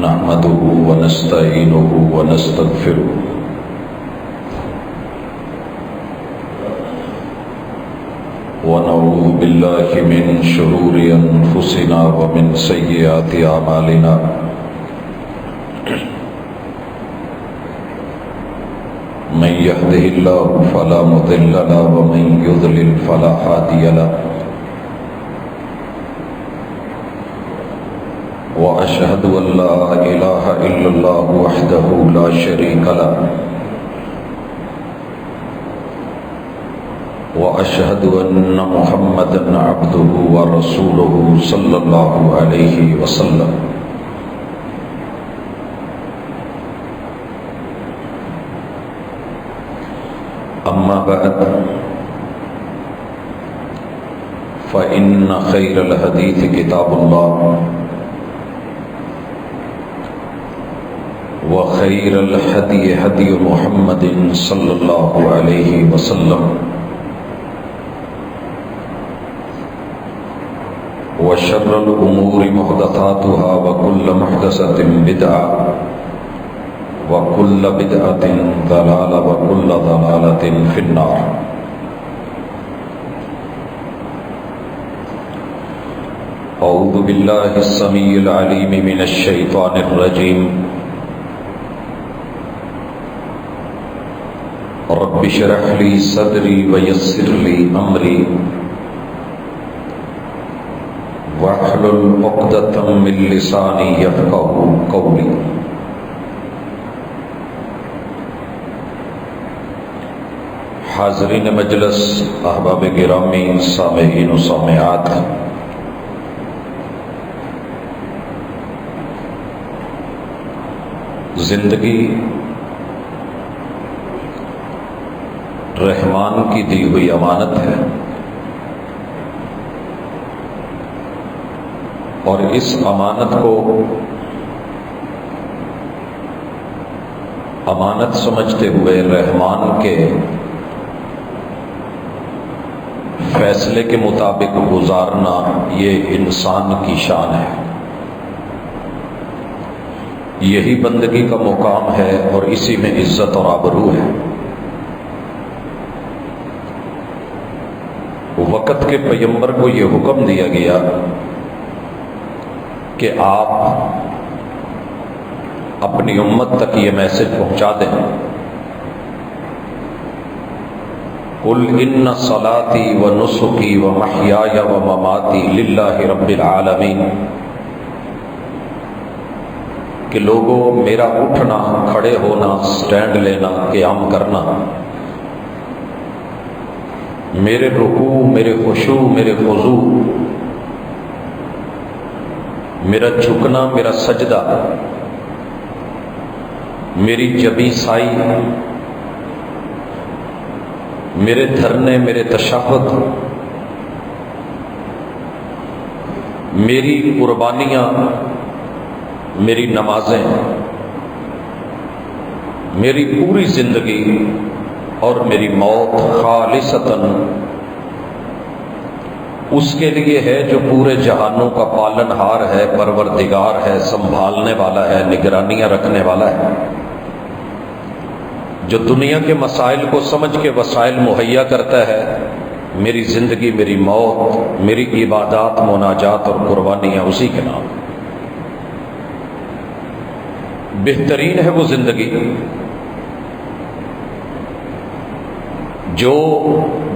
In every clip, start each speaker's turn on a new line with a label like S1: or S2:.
S1: نحمده ونستعينه ونستغفره ونعوذ بالله من شرور أنفسنا ومن سيئات أعمالنا من يهده الله فلا مضل له ومن يضلل فلا هادي له وأشهد أن لا إله إلا الله وحده لا شريك له وأشهد أن محمدًا عبده ورسوله صلى الله عليه وسلم أما بعد فإن خير الحديث كتاب الله وخير الهدي هدي محمد صلى الله عليه وسلم وشر الأمور محدثاتها وكل محدثة بدعة وكل بدعة ضلالة وكل ضلالة في النار. أعوذ بالله السميع العليم من الشيطان الرجيم. رب اشرح لي صدري ويسر لي أمري واحلل عقدة من لساني يفقهوا قولي. حاضرین مجلس، احباب گرامی، سامعین و سامعات، زندگی رحمان کی دی ہوئی امانت ہے اور اس امانت کو امانت سمجھتے ہوئے رحمان کے فیصلے کے مطابق گزارنا یہ انسان کی شان ہے. یہی بندگی کا مقام ہے اور اسی میں عزت اور آبرو ہے. وقت کے پیغمبر کو یہ حکم دیا گیا کہ آپ اپنی امت تک یہ میسج پہنچا دیں. قل ان صلاتي ونسكي ومحياي ومماتي للہ رب العالمین، کہ لوگوں میرا اٹھنا، کھڑے ہونا، سٹینڈ لینا، قیام کرنا، میرے رکوع، میرے خشوع، میرے خضوع، میرا جھکنا، میرا سجدہ، میری جبیں سائی، میرے دھرنے، میرے تشہد، میری قربانیاں، میری نمازیں، میری پوری زندگی اور میری موت خالصتاً اس کے لیے ہے جو پورے جہانوں کا پالن ہار ہے، پروردگار ہے، سنبھالنے والا ہے، نگرانیاں رکھنے والا ہے، جو دنیا کے مسائل کو سمجھ کے وسائل مہیا کرتا ہے. میری زندگی، میری موت، میری عبادات، مناجات اور قربانیاں اسی کے نام. بہترین ہے وہ زندگی جو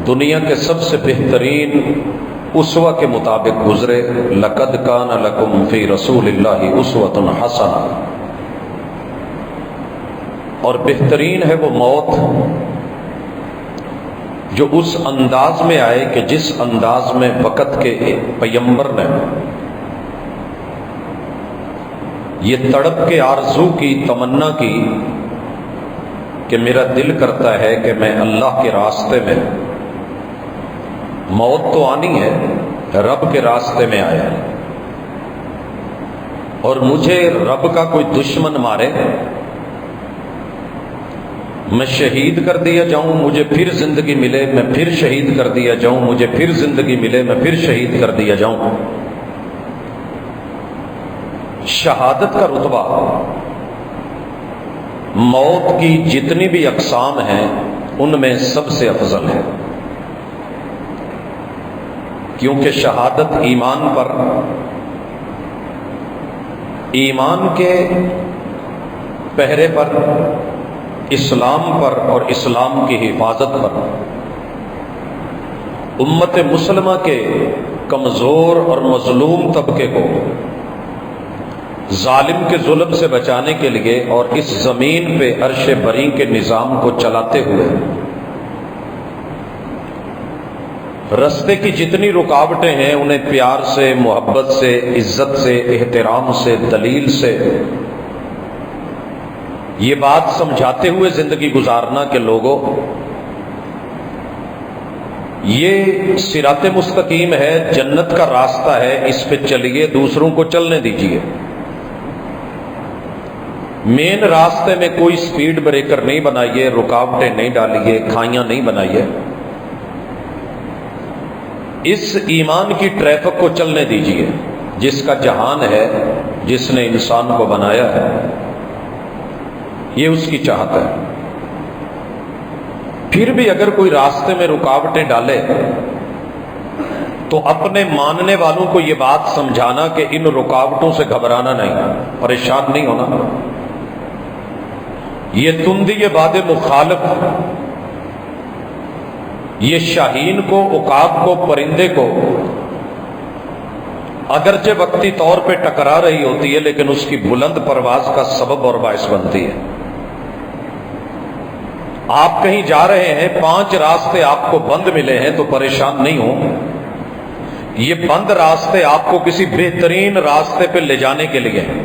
S1: دنیا کے سب سے بہترین اسوہ کے مطابق گزرے. لقد کان لکم فی رسول اللہ اسوۃ حسنہ. اور بہترین ہے وہ موت جو اس انداز میں آئے کہ جس انداز میں وقت کے پیغمبر نے یہ تڑپ کے آرزو کی، تمنا کی کہ میرا دل کرتا ہے کہ میں اللہ کے راستے میں، موت تو آنی ہے، رب کے راستے میں آیا اور مجھے رب کا کوئی دشمن مارے، میں شہید کر دیا جاؤں، مجھے پھر زندگی ملے، میں پھر شہید کر دیا جاؤں، مجھے پھر زندگی ملے، میں پھر شہید کر دیا جاؤں. شہادت کا رتبہ موت کی جتنی بھی اقسام ہیں ان میں سب سے افضل ہے، کیونکہ شہادت ایمان پر، ایمان کے پہرے پر، اسلام پر اور اسلام کی حفاظت پر، امت مسلمہ کے کمزور اور مظلوم طبقے کو ظالم کے ظلم سے بچانے کے لیے اور اس زمین پہ عرش بری کے نظام کو چلاتے ہوئے رستے کی جتنی رکاوٹیں ہیں انہیں پیار سے، محبت سے، عزت سے، احترام سے، دلیل سے یہ بات سمجھاتے ہوئے زندگی گزارنا کہ لوگوں یہ صراط مستقیم ہے، جنت کا راستہ ہے، اس پہ چلیے، دوسروں کو چلنے دیجیے۔ مین راستے میں کوئی سپیڈ بریکر نہیں بنائیے، رکاوٹیں نہیں ڈالیے، کھائیاں نہیں بنائیے، اس ایمان کی ٹریفک کو چلنے دیجیے جس کا جہان ہے، جس نے انسان کو بنایا ہے، یہ اس کی چاہت ہے۔ پھر بھی اگر کوئی راستے میں رکاوٹیں ڈالے تو اپنے ماننے والوں کو یہ بات سمجھانا کہ ان رکاوٹوں سے گھبرانا نہیں، پریشان نہیں ہونا۔ یہ تندی، یہ باد مخالف، یہ شاہین کو، عقاب کو، پرندے کو اگرچہ وقتی طور پہ ٹکرا رہی ہوتی ہے لیکن اس کی بلند پرواز کا سبب اور باعث بنتی ہے۔ آپ کہیں جا رہے ہیں، 5 راستے آپ کو بند ملے ہیں تو پریشان نہیں ہوں، یہ بند راستے آپ کو کسی بہترین راستے پہ لے جانے کے لیے ہیں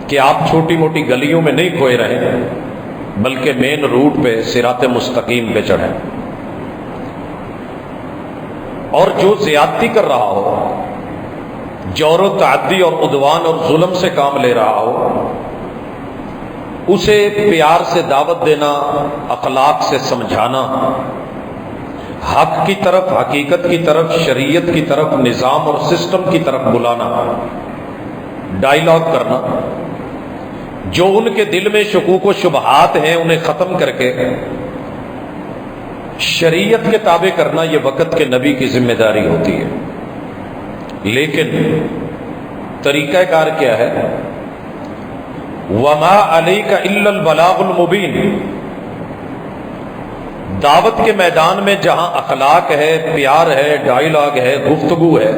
S1: کہ آپ چھوٹی موٹی گلیوں میں نہیں کھوئے رہیں بلکہ مین روٹ پہ، صراط مستقیم پہ چڑھیں۔ اور جو زیادتی کر رہا ہو، جور و تعدی اور عدوان اور ظلم سے کام لے رہا ہو، اسے پیار سے دعوت دینا، اخلاق سے سمجھانا، حق کی طرف، حقیقت کی طرف، شریعت کی طرف، نظام اور سسٹم کی طرف بلانا، ڈائیلاگ کرنا، جو ان کے دل میں شکوک و شبہات ہیں انہیں ختم کر کے شریعت کے تابع کرنا، یہ وقت کے نبی کی ذمہ داری ہوتی ہے۔ لیکن طریقہ کار کیا ہے؟ وَمَا عَلَيْكَ إِلَّا الْبَلَاغُ الْمُبِينُ۔ دعوت کے میدان میں جہاں اخلاق ہے، پیار ہے، ڈائیلاگ ہے، گفتگو ہے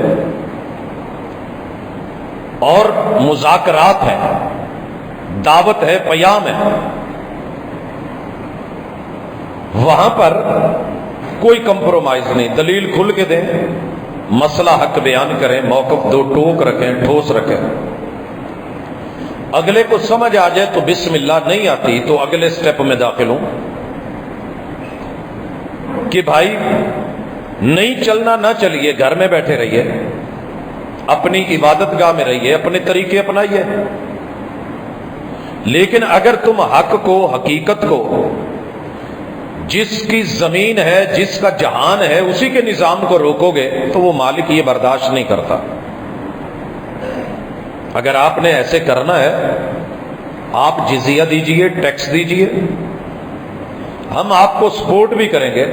S1: اور مذاکرات ہیں، دعوت ہے، پیام ہے، وہاں پر کوئی کمپرومائز نہیں، دلیل کھل کے دیں، مسئلہ حق بیان کریں، موقف دو ٹوک رکھیں، ٹھوس رکھیں۔ اگلے کو سمجھ آ جائے تو بسم اللہ، نہیں آتی تو اگلے سٹیپ میں داخل ہوں کہ بھائی نہیں چلنا نہ چلیے، گھر میں بیٹھے رہیے، اپنی عبادت گاہ میں رہیے، اپنے طریقے اپنائیے، لیکن اگر تم حق کو، حقیقت کو، جس کی زمین ہے، جس کا جہان ہے، اسی کے نظام کو روکو گے تو وہ مالک یہ برداشت نہیں کرتا۔ اگر آپ نے ایسے کرنا ہے، آپ جزیہ دیجئے، ٹیکس دیجئے، ہم آپ کو سپورٹ بھی کریں گے،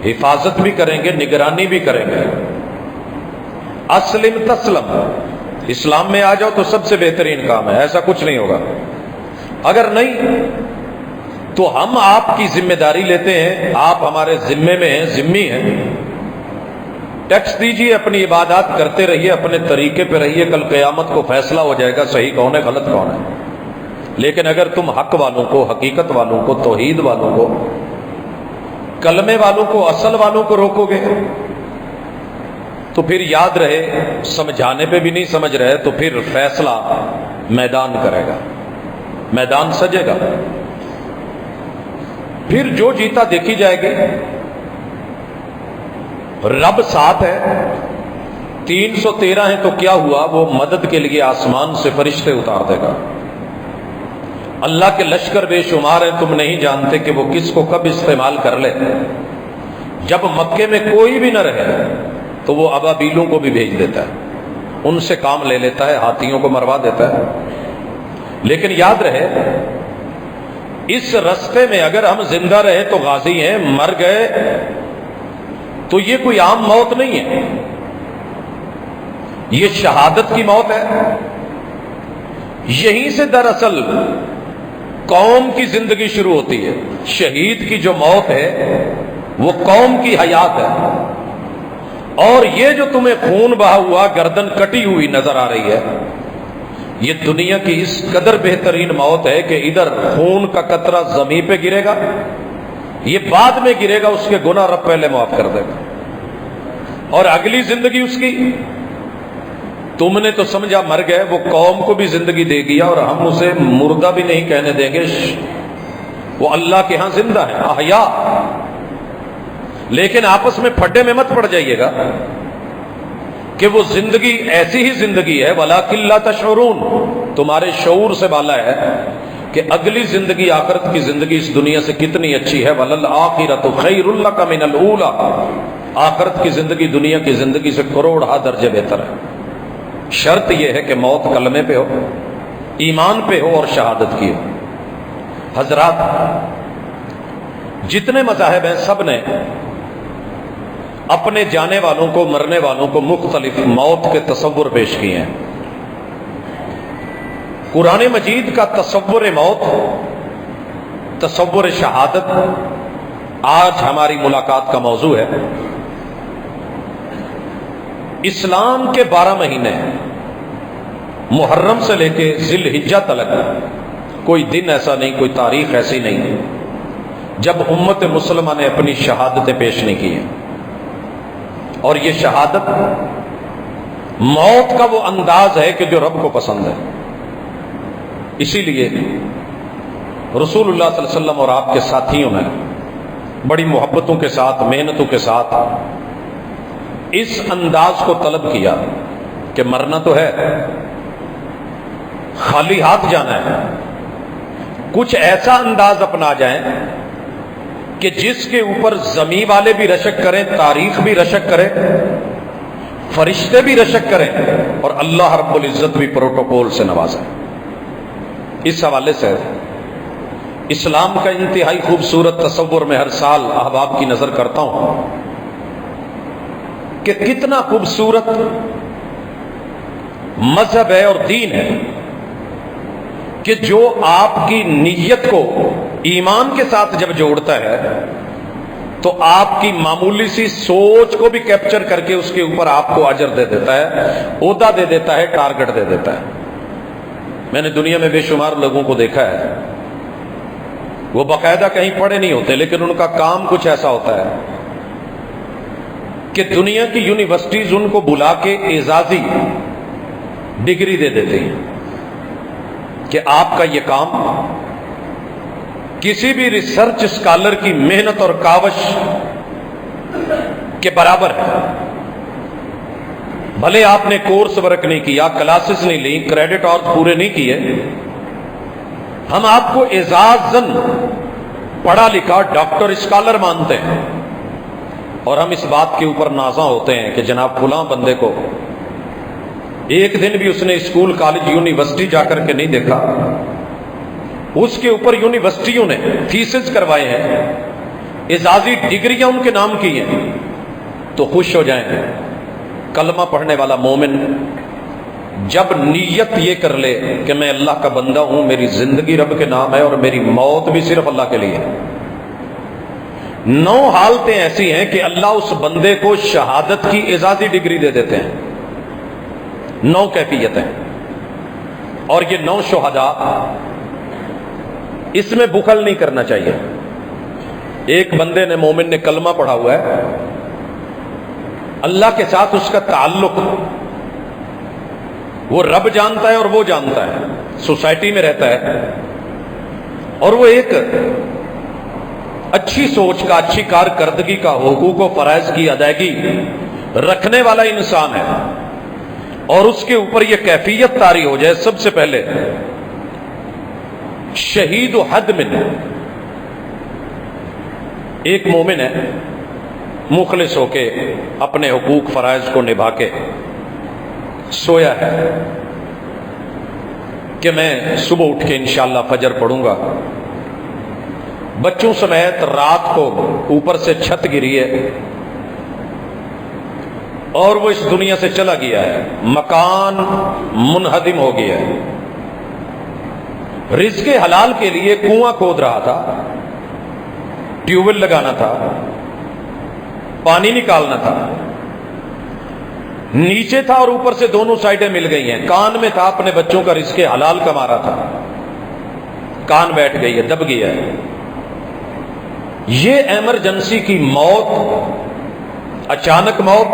S1: حفاظت بھی کریں گے، نگرانی بھی کریں گے۔ اسلم تسلم، اسلام میں آ جاؤ تو سب سے بہترین کام ہے، ایسا کچھ نہیں ہوگا۔ اگر نہیں تو ہم آپ کی ذمہ داری لیتے ہیں، آپ ہمارے ذمے میں ہیں، ذمہ ہیں، ٹیکس دیجئے، اپنی عبادات کرتے رہیے، اپنے طریقے پہ رہیے، کل قیامت کو فیصلہ ہو جائے گا صحیح کون ہے، غلط کون ہے۔ لیکن اگر تم حق والوں کو، حقیقت والوں کو، توحید والوں کو، کلمے والوں کو، اصل والوں کو روکو گے تو پھر یاد رہے، سمجھانے پہ بھی نہیں سمجھ رہے تو پھر فیصلہ میدان کرے گا، میدان سجے گا، پھر جو جیتا دیکھی جائے گی۔ رب ساتھ ہے، 313 ہیں تو کیا ہوا، وہ مدد کے لیے آسمان سے فرشتے اتار دے گا۔ اللہ کے لشکر بے شمار ہیں، تم نہیں جانتے کہ وہ کس کو کب استعمال کر لے۔ جب مکے میں کوئی بھی نہ رہے تو وہ ابابیلوں کو بھی بھیج دیتا ہے۔ ان سے کام لے لیتا ہے، ہاتھیوں کو مروا دیتا ہے۔ لیکن یاد رہے اس رستے میں اگر ہم زندہ رہے تو غازی ہیں، مر گئے تو یہ کوئی عام موت نہیں ہے، یہ شہادت کی موت ہے۔ یہیں سے دراصل قوم کی زندگی شروع ہوتی ہے۔ شہید کی جو موت ہے وہ قوم کی حیات ہے، اور یہ جو تمہیں خون بہا ہوا، گردن کٹی ہوئی نظر آ رہی ہے، یہ دنیا کی اس قدر بہترین موت ہے کہ ادھر خون کا قطرہ زمین پہ گرے گا، یہ بعد میں گرے گا، اس کے گناہ رب پہلے معاف کر دے گا، اور اگلی زندگی اس کی تم نے تو سمجھا مر گئے، وہ قوم کو بھی زندگی دے گیا، اور ہم اسے مردہ بھی نہیں کہنے دیں گے، وہ اللہ کے ہاں زندہ ہے، احیا۔ لیکن آپس میں پھڈے میں مت پڑ جائیے گا کہ وہ زندگی ایسی ہی زندگی ہے، وَلَٰكِن لَا تَشْعُرُونَ، تمہارے شعور سے بالا ہے کہ اگلی زندگی، آخرت کی زندگی اس دنیا سے کتنی اچھی ہے۔ وَلَلْآخِرَةُ خَيْرٌ لَكَ مِنَ الْأُولَىٰ، آخرت کی زندگی دنیا کی زندگی سے کروڑہ درجے بہتر ہے۔ شرط یہ ہے کہ موت کلمے پہ ہو، ایمان پہ ہو، اور شہادت کی ہو۔ حضرات، جتنے مذاہب ہیں سب نے اپنے جانے والوں کو، مرنے والوں کو مختلف موت کے تصور پیش کیے ہیں۔ قرآن مجید کا تصور موت، تصور شہادت آج ہماری ملاقات کا موضوع ہے۔ اسلام کے 12 مہینے محرم سے لے کے ذی الحجہ تک کوئی دن ایسا نہیں، کوئی تاریخ ایسی نہیں جب امت مسلمہ نے اپنی شہادتیں پیش نہیں کی ہیں، اور یہ شہادت موت کا وہ انداز ہے کہ جو رب کو پسند ہے۔ اسی لیے رسول اللہ صلی اللہ علیہ وسلم اور آپ کے ساتھیوں نے بڑی محبتوں کے ساتھ، محنتوں کے ساتھ اس انداز کو طلب کیا کہ مرنا تو ہے، خالی ہاتھ جانا ہے، کچھ ایسا انداز اپنا جائیں کہ جس کے اوپر زمین والے بھی رشک کریں، تاریخ بھی رشک کرے، فرشتے بھی رشک کریں، اور اللہ رب العزت بھی پروٹوکول سے نوازے۔ اس حوالے سے اسلام کا انتہائی خوبصورت تصور میں ہر سال احباب کی نظر کرتا ہوں کہ کتنا خوبصورت مذہب ہے اور دین ہے کہ جو آپ کی نیت کو ایمان کے ساتھ جب جوڑتا ہے تو آپ کی معمولی سی سوچ کو بھی کیپچر کر کے اس کے اوپر آپ کو اجر دے دیتا ہے، عہدہ دے دیتا ہے، ٹارگٹ دے دیتا ہے۔ میں نے دنیا میں بے شمار لوگوں کو دیکھا ہے، وہ باقاعدہ کہیں پڑھے نہیں ہوتے، لیکن ان کا کام کچھ ایسا ہوتا ہے کہ دنیا کی یونیورسٹیز ان کو بلا کے اعزازی ڈگری دے دیتے ہیں کہ آپ کا یہ کام کسی بھی ریسرچ اسکالر کی محنت اور کاوش کے برابر ہے۔ بھلے آپ نے کورس ورک نہیں کیا، کلاسز نہیں لی، کریڈٹ اور پورے نہیں کیے، ہم آپ کو اعزازاً پڑھا لکھا ڈاکٹر اسکالر مانتے ہیں، اور ہم اس بات کے اوپر نازاں ہوتے ہیں کہ جناب فلاں بندے کو ایک دن بھی اس نے اسکول، کالج، یونیورسٹی جا کر کے نہیں دیکھا، اس کے اوپر یونیورسٹیوں نے تھیسز کروائے ہیں، اعزازی ڈگریاں ان کے نام کی ہیں، تو خوش ہو جائیں۔ کلمہ پڑھنے والا مومن جب نیت یہ کر لے کہ میں اللہ کا بندہ ہوں، میری زندگی رب کے نام ہے، اور میری موت بھی صرف اللہ کے لیے ہے، 9 حالتیں ایسی ہیں کہ اللہ اس بندے کو شہادت کی اعزازی ڈگری دے دیتے ہیں، 9 کیفیتیں، اور یہ 9 شہداء، اس میں بخل نہیں کرنا چاہیے۔ ایک بندے نے، مومن نے کلمہ پڑھا ہوا ہے، اللہ کے ساتھ اس کا تعلق وہ رب جانتا ہے اور وہ جانتا ہے، سوسائٹی میں رہتا ہے، اور وہ ایک اچھی سوچ کا، اچھی کارکردگی کا، حقوق و فرائض کی ادائیگی رکھنے والا انسان ہے، اور اس کے اوپر یہ کیفیت طاری ہو جائے، سب سے پہلے شہید و حد من، ایک مومن ہے مخلص ہو کے اپنے حقوق فرائض کو نبھا کے سویا ہے کہ میں صبح اٹھ کے انشاءاللہ فجر پڑھوں گا، بچوں سمیت رات کو اوپر سے چھت گری ہے اور وہ اس دنیا سے چلا گیا ہے، مکان منہدم ہو گیا ہے، رزق حلال کے لیے کنواں کھود رہا تھا، ٹیوب ویل لگانا تھا، پانی نکالنا تھا، نیچے تھا اور اوپر سے دونوں سائڈیں مل گئی ہیں، کان میں تھا، اپنے بچوں کا رزق حلال کما رہا تھا، کان بیٹھ گئی ہے، دب گیا ہے۔ یہ ایمرجنسی کی موت، اچانک موت،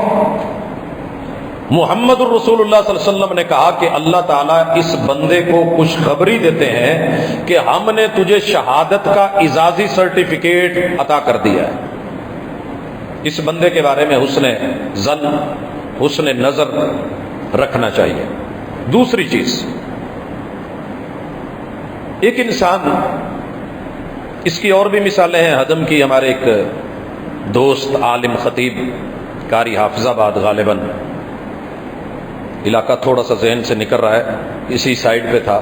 S1: محمد الرسول اللہ صلی اللہ علیہ وسلم نے کہا کہ اللہ تعالیٰ اس بندے کو خوشخبری دیتے ہیں کہ ہم نے تجھے شہادت کا اعزازی سرٹیفکیٹ عطا کر دیا ہے۔ اس بندے کے بارے میں حسن ظن، حسن نظر رکھنا چاہیے۔ دوسری چیز، ایک انسان، اس کی اور بھی مثالیں ہیں ہدم کی۔ ہمارے ایک دوست عالم خطیب قاری حافظ آباد، غالباً علاقہ تھوڑا سا ذہن سے نکل رہا ہے، اسی سائڈ پہ تھا،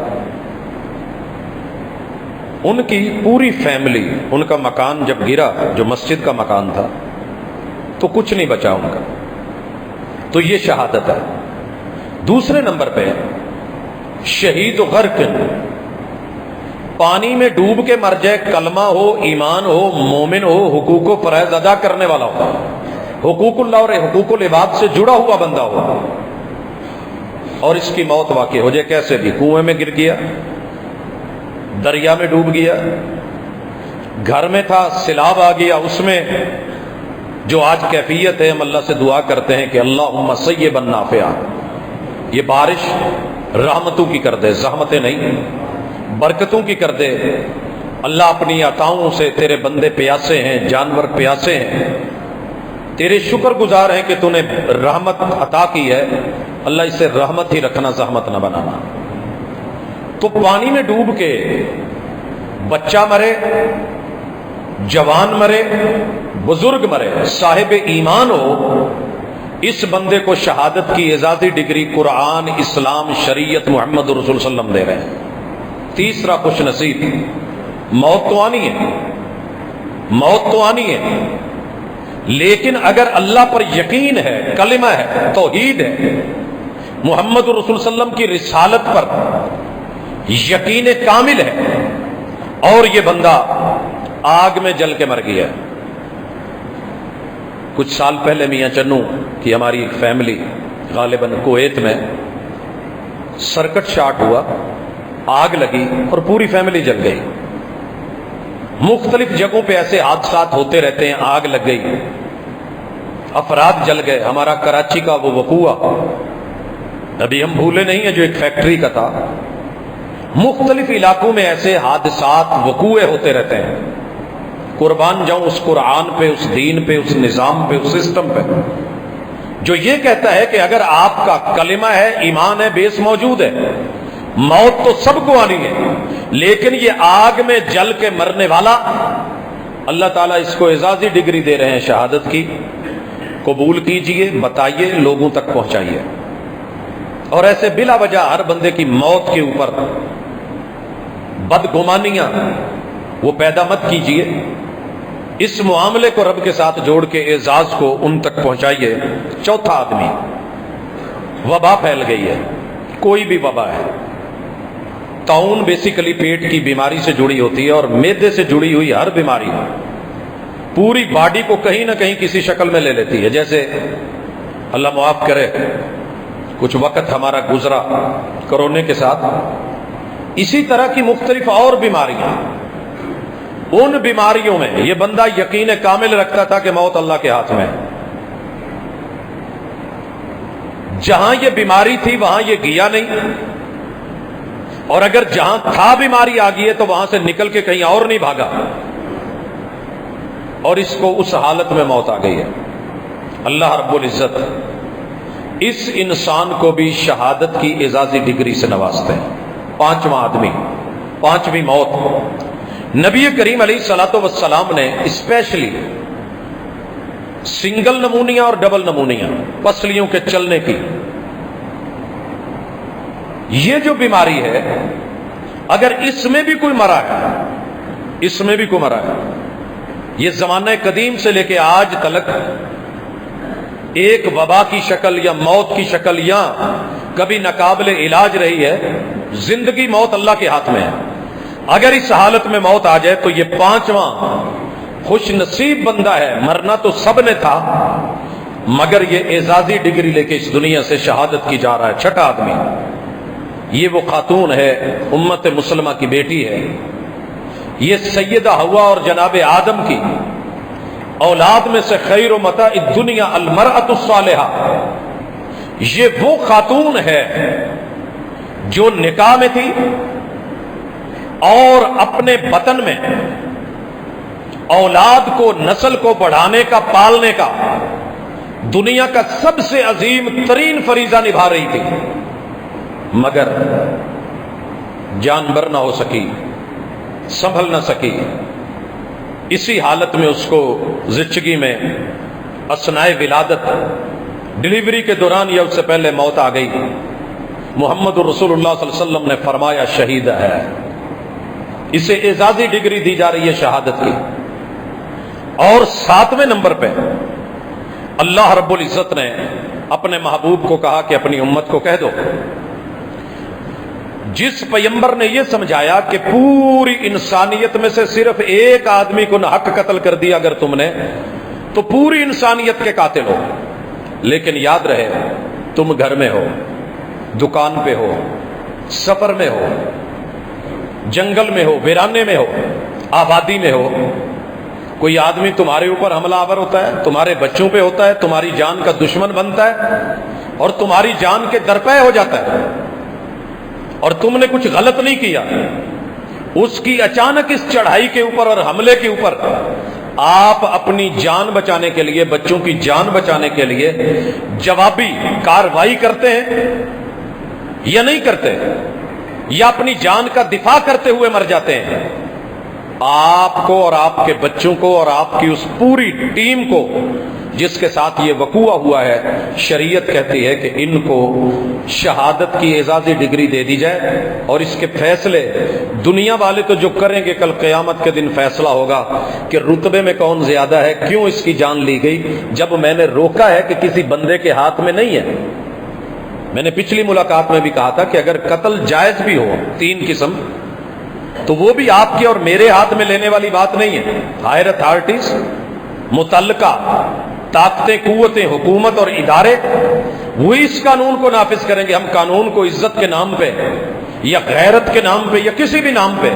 S1: ان کی پوری فیملی، ان کا مکان جب گرا، جو مسجد کا مکان تھا، تو کچھ نہیں بچا ان کا، تو یہ شہادت ہے۔ دوسرے نمبر پہ شہید غرق، پانی میں ڈوب کے مر جائے، کلمہ ہو، ایمان ہو، مومن ہو، حقوق و فرائض ادا کرنے والا ہو، حقوق اللہ اور حقوق العباد سے جڑا ہوا بندہ ہو، اور اس کی موت واقع ہو جائے، کیسے بھی، کنویں میں گر گیا، دریا میں ڈوب گیا، گھر میں تھا، سیلاب آ گیا، اس میں جو آج کیفیت ہے، ہم اللہ سے دعا کرتے ہیں کہ اللہم صیبا نافعا، یہ بارش رحمتوں کی کر دے، زحمتیں نہیں، برکتوں کی کر دے۔ اللہ اپنی عطاؤں سے، تیرے بندے پیاسے ہیں، جانور پیاسے ہیں، تیرے شکر گزار ہیں کہ تو نے رحمت عطا کی ہے، اللہ اسے رحمت ہی رکھنا، زحمت نہ بنانا۔ تو پانی میں ڈوب کے بچہ مرے، جوان مرے، بزرگ مرے، صاحب ایمان ہو، اس بندے کو شہادت کی اعزازی ڈگری قرآن، اسلام، شریعت، محمد رسول صلی اللہ علیہ وسلم دے رہے ہیں۔ تیسرا خوش نصیب، موت تو آنی ہے، موت تو آنی ہے، لیکن اگر اللہ پر یقین ہے، کلمہ ہے، توحید ہے، محمد رسول صلی اللہ علیہ وسلم کی رسالت پر یقین کامل ہے، اور یہ بندہ آگ میں جل کے مر گیا۔ کچھ سال پہلے میاں چنو کی ہماری ایک فیملی، غالباً کویت میں، سرکٹ شارٹ ہوا، آگ لگی اور پوری فیملی جل گئی۔ مختلف جگہوں پہ ایسے حادثات ہوتے رہتے ہیں، آگ لگ گئی، افراد جل گئے۔ ہمارا کراچی کا وہ وقوع ابھی ہم بھولے نہیں ہیں، جو ایک فیکٹری کا تھا۔ مختلف علاقوں میں ایسے حادثات، وقوع ہوتے رہتے ہیں۔ قربان جاؤں اس قرآن پہ، اس دین پہ، اس نظام پہ، اس سسٹم پہ، جو یہ کہتا ہے کہ اگر آپ کا کلمہ ہے، ایمان ہے، بیس موجود ہے، موت تو سب کو آنی ہے، لیکن یہ آگ میں جل کے مرنے والا، اللہ تعالیٰ اس کو اعزازی ڈگری دے رہے ہیں شہادت کی۔ قبول کیجئے، بتائیے، لوگوں تک پہنچائیے، اور ایسے بلا وجہ ہر بندے کی موت کے اوپر بدگمانیاں وہ پیدا مت کیجئے۔ اس معاملے کو رب کے ساتھ جوڑ کے اعزاز کو ان تک پہنچائیے۔ چوتھا آدمی، وبا پھیل گئی ہے، کوئی بھی وبا ہے۔ طاعون بیسیکلی پیٹ کی بیماری سے جڑی ہوتی ہے، اور معدے سے جڑی ہوئی ہر بیماری پوری باڈی کو کہیں نہ کہیں کسی شکل میں لے لیتی ہے۔ جیسے اللہ معاف کرے، کچھ وقت ہمارا گزرا کرونے کے ساتھ، اسی طرح کی مختلف اور بیماریاں، ان بیماریوں میں یہ بندہ یقین کامل رکھتا تھا کہ موت اللہ کے ہاتھ میں ہے۔ جہاں یہ بیماری تھی وہاں یہ گیا نہیں، اور اگر جہاں تھا بیماری آ گئی ہے تو وہاں سے نکل کے کہیں اور نہیں بھاگا، اور اس کو اس حالت میں موت آ گئی ہے۔ اللہ رب العزت اس انسان کو بھی شہادت کی اعزازی ڈگری سے نوازتے ہیں۔ پانچواں آدمی، پانچویں موت، نبی کریم علیہ الصلوۃ والسلام نے اسپیشلی سنگل نمونیا اور ڈبل نمونیا، پسلیوں کے چلنے کی، یہ جو بیماری ہے اگر اس میں بھی کوئی مرا ہے، اس میں بھی کوئی مرا ہے، یہ زمانہ قدیم سے لے کے آج تلک ایک وبا کی شکل یا موت کی شکل یا کبھی ناقابل علاج رہی ہے۔ زندگی موت اللہ کے ہاتھ میں ہے۔ اگر اس حالت میں موت آ جائے تو یہ پانچواں خوش نصیب بندہ ہے۔ مرنا تو سب نے تھا، مگر یہ اعزازی ڈگری لے کے اس دنیا سے شہادت کی جا رہا ہے، چھٹا آدمی۔ یہ وہ خاتون ہے، امت مسلمہ کی بیٹی ہے، یہ سیدہ حوا اور جناب آدم کی اولاد میں سے خیر و متاع الدنیا المرأۃ الصالحہ۔ یہ وہ خاتون ہے جو نکاح میں تھی اور اپنے بطن میں اولاد کو، نسل کو بڑھانے کا، پالنے کا دنیا کا سب سے عظیم ترین فریضہ نبھا رہی تھی، مگر جانبر نہ ہو سکی، سنبھل نہ سکی۔ اسی حالت میں اس کو زچگی میں اثناء ولادت، ڈلیوری کے دوران یا اس سے پہلے موت آ گئی۔ محمد رسول اللہ صلی اللہ علیہ وسلم نے فرمایا شہید ہے۔ اسے اعزازی ڈگری دی جا رہی ہے شہادت کی۔ اور 7ویں نمبر پہ اللہ رب العزت نے اپنے محبوب کو کہا کہ اپنی امت کو کہہ دو، جس پیغمبر نے یہ سمجھایا کہ پوری انسانیت میں سے صرف ایک آدمی کو ناحق قتل کر دیا اگر تم نے تو پوری انسانیت کے قاتل ہو، لیکن یاد رہے تم گھر میں ہو، دکان پہ ہو، سفر میں ہو، جنگل میں ہو، ویرانے میں ہو، آبادی میں ہو، کوئی آدمی تمہارے اوپر حملہ آور ہوتا ہے، تمہارے بچوں پہ ہوتا ہے، تمہاری جان کا دشمن بنتا ہے اور تمہاری جان کے درپے ہو جاتا ہے، اور تم نے کچھ غلط نہیں کیا، اس کی اچانک اس چڑھائی کے اوپر اور حملے کے اوپر آپ اپنی جان بچانے کے لیے، بچوں کی جان بچانے کے لیے جوابی کارروائی کرتے ہیں یا نہیں کرتے، یا اپنی جان کا دفاع کرتے ہوئے مر جاتے ہیں؟ آپ کو اور آپ کے بچوں کو اور آپ کی اس پوری ٹیم کو جس کے ساتھ یہ وقوع ہوا ہے، شریعت کہتی ہے کہ ان کو شہادت کی اعزازی ڈگری دے دی جائے، اور اس کے فیصلے دنیا والے تو جو کریں گے، کل قیامت کے دن فیصلہ ہوگا کہ رتبے میں کون زیادہ ہے، کیوں اس کی جان لی گئی، جب میں نے روکا ہے کہ کسی بندے کے ہاتھ میں نہیں ہے۔ میں نے پچھلی ملاقات میں بھی کہا تھا کہ اگر قتل جائز بھی ہو 3 قسم، تو وہ بھی آپ کے اور میرے ہاتھ میں لینے والی بات نہیں ہے۔ ہائر اتھارٹیز، متعلقہ طاقتیں، قوتیں، حکومت اور ادارے وہی اس قانون کو نافذ کریں گے۔ ہم قانون کو عزت کے نام پہ یا غیرت کے نام پہ یا کسی بھی نام پہ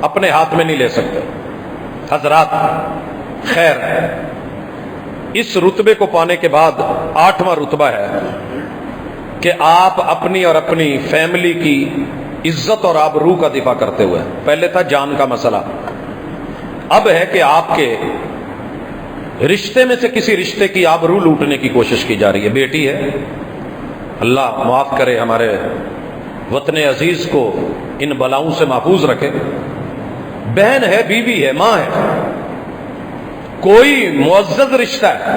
S1: اپنے ہاتھ میں نہیں لے سکتے۔ حضرات، خیر، اس رتبے کو پانے کے بعد 8واں رتبہ ہے کہ آپ اپنی اور اپنی فیملی کی عزت اور آبرو کا دفاع کرتے ہوئے، پہلے تھا جان کا مسئلہ، اب ہے کہ آپ کے رشتے میں سے کسی رشتے کی آبرو لوٹنے کی کوشش کی جا رہی ہے۔ بیٹی ہے، اللہ معاف کرے، ہمارے وطن عزیز کو ان بلاؤں سے محفوظ رکھے، بہن ہے، بیوی ہے، ماں ہے، کوئی معزز رشتہ ہے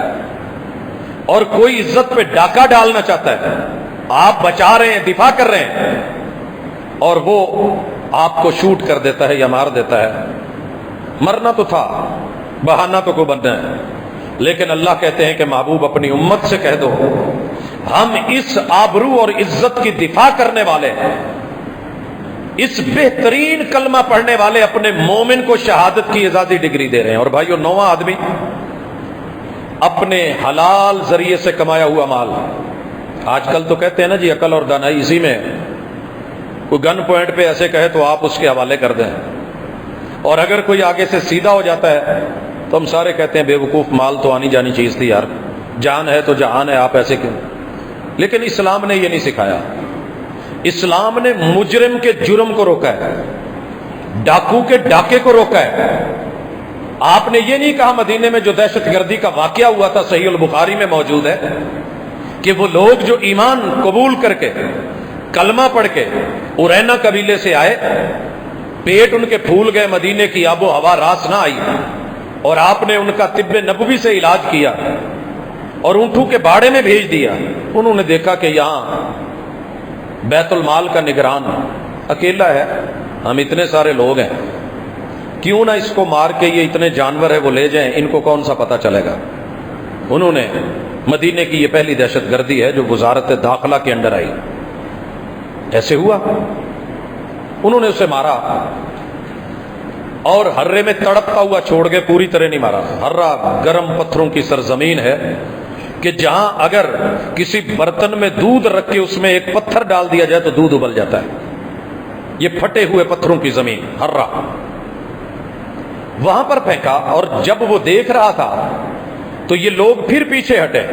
S1: اور کوئی عزت پہ ڈاکہ ڈالنا چاہتا ہے، آپ بچا رہے ہیں، دفاع کر رہے ہیں، اور وہ آپ کو شوٹ کر دیتا ہے یا مار دیتا ہے۔ مرنا تو تھا، بہانہ تو کو بننا ہے، لیکن اللہ کہتے ہیں کہ محبوب اپنی امت سے کہہ دو، ہم اس آبرو اور عزت کی دفاع کرنے والے ہیں، اس بہترین کلمہ پڑھنے والے اپنے مومن کو شہادت کی اعزازی ڈگری دے رہے ہیں۔ اور بھائیو، 9واں آدمی اپنے حلال ذریعے سے کمایا ہوا مال، آج کل تو کہتے ہیں نا جی عقل اور دانائی اسی میں ہے، کوئی گن پوائنٹ پہ ایسے کہے تو آپ اس کے حوالے کر دیں، اور اگر کوئی آگے سے سیدھا ہو جاتا ہے تو ہم سارے کہتے ہیں بے وقوف، مال تو آنی جانی چیز تھی یار، جان ہے تو جہان ہے، آپ ایسے کیوں؟ لیکن اسلام نے یہ نہیں سکھایا۔ اسلام نے مجرم کے جرم کو روکا ہے، ڈاکو کے ڈاکے کو روکا ہے۔ آپ نے یہ نہیں کہا، مدینے میں جو دہشت گردی کا واقعہ ہوا تھا، صحیح البخاری میں موجود ہے، کہ وہ لوگ جو ایمان قبول کر کے کلمہ پڑھ کے ارینا قبیلے سے آئے، پیٹ ان کے پھول گئے، مدینے کی آب و ہوا راس نہ آئی، اور آپ نے ان کا طب نبوی سے علاج کیا اور اونٹوں کے باڑے میں بھیج دیا۔ انہوں نے دیکھا کہ یہاں بیت المال کا نگران اکیلا ہے، ہم اتنے سارے لوگ ہیں، کیوں نہ اس کو مار کے یہ اتنے جانور ہے وہ لے جائیں، ان کو کون سا پتہ چلے گا۔ انہوں نے مدینے کی یہ پہلی دہشت گردی ہے جو وزارت داخلہ کے انڈر آئی، ایسے ہوا، انہوں نے اسے مارا اور ہررے میں تڑپتا ہوا چھوڑ کے، پوری طرح نہیں مارا۔ ہررا گرم پتھروں کی سرزمین ہے کہ جہاں اگر کسی برتن میں دودھ رکھ کے اس میں ایک پتھر ڈال دیا جائے تو دودھ ابل جاتا ہے، یہ پھٹے ہوئے پتھروں کی زمین ہررا، وہاں پر پھینکا۔ اور جب وہ دیکھ رہا تھا تو یہ لوگ پھر پیچھے ہٹے،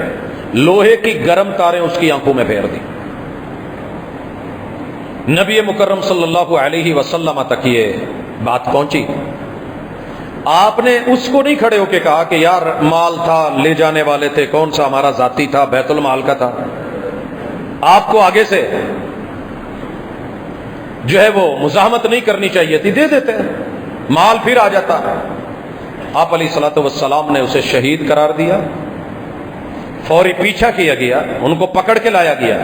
S1: لوہے کی گرم تاریں اس کی آنکھوں میں پھیر دی۔ نبی مکرم صلی اللہ علیہ وسلم تک یہ بات پہنچی۔ آپ نے اس کو نہیں کھڑے ہو کے کہا کہ یار مال تھا، لے جانے والے تھے، کون سا ہمارا ذاتی تھا، بیت المال کا تھا۔ آپ کو آگے سے جو ہے وہ مزاحمت نہیں کرنی چاہیے تھی، دے دیتے ہیں، مال پھر آ جاتا۔ آپ علیہ الصلوۃ والسلام نے اسے شہید قرار دیا، فوری پیچھا کیا گیا، ان کو پکڑ کے لایا گیا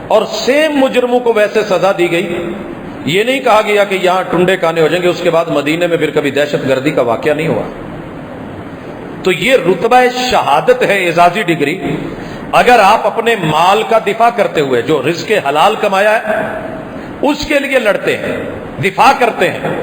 S1: اور سیم مجرموں کو ویسے سزا دی گئی۔ یہ نہیں کہا گیا کہ یہاں ٹنڈے کانے ہو جائیں گے، اس کے بعد مدینے میں پھر کبھی دہشت گردی کا واقعہ نہیں ہوا۔ تو یہ رتبہ شہادت ہے، اعزازی ڈگری۔ اگر آپ اپنے مال کا دفاع کرتے ہوئے جو رزق حلال کمایا ہے اس کے لیے لڑتے ہیں، دفاع کرتے ہیں،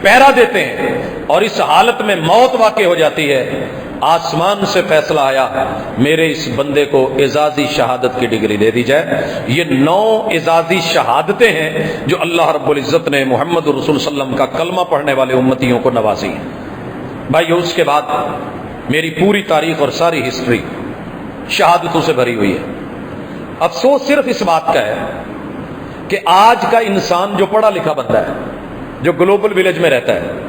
S1: پہرا دیتے ہیں، اور اس حالت میں موت واقع ہو جاتی ہے، آسمان سے فیصلہ آیا میرے اس بندے کو اعزازی شہادت کی ڈگری دے دی جائے۔ یہ 9 اعزازی شہادتیں ہیں جو اللہ رب العزت نے محمد رسول صلی اللہ علیہ وسلم کا کلمہ پڑھنے والے امتیوں کو نوازی ہیں۔ بھائی اس کے بعد میری پوری تاریخ اور ساری ہسٹری شہادتوں سے بھری ہوئی ہے۔ افسوس صرف اس بات کا ہے کہ آج کا انسان جو پڑھا لکھا بندہ ہے، جو گلوبل ولیج میں رہتا ہے،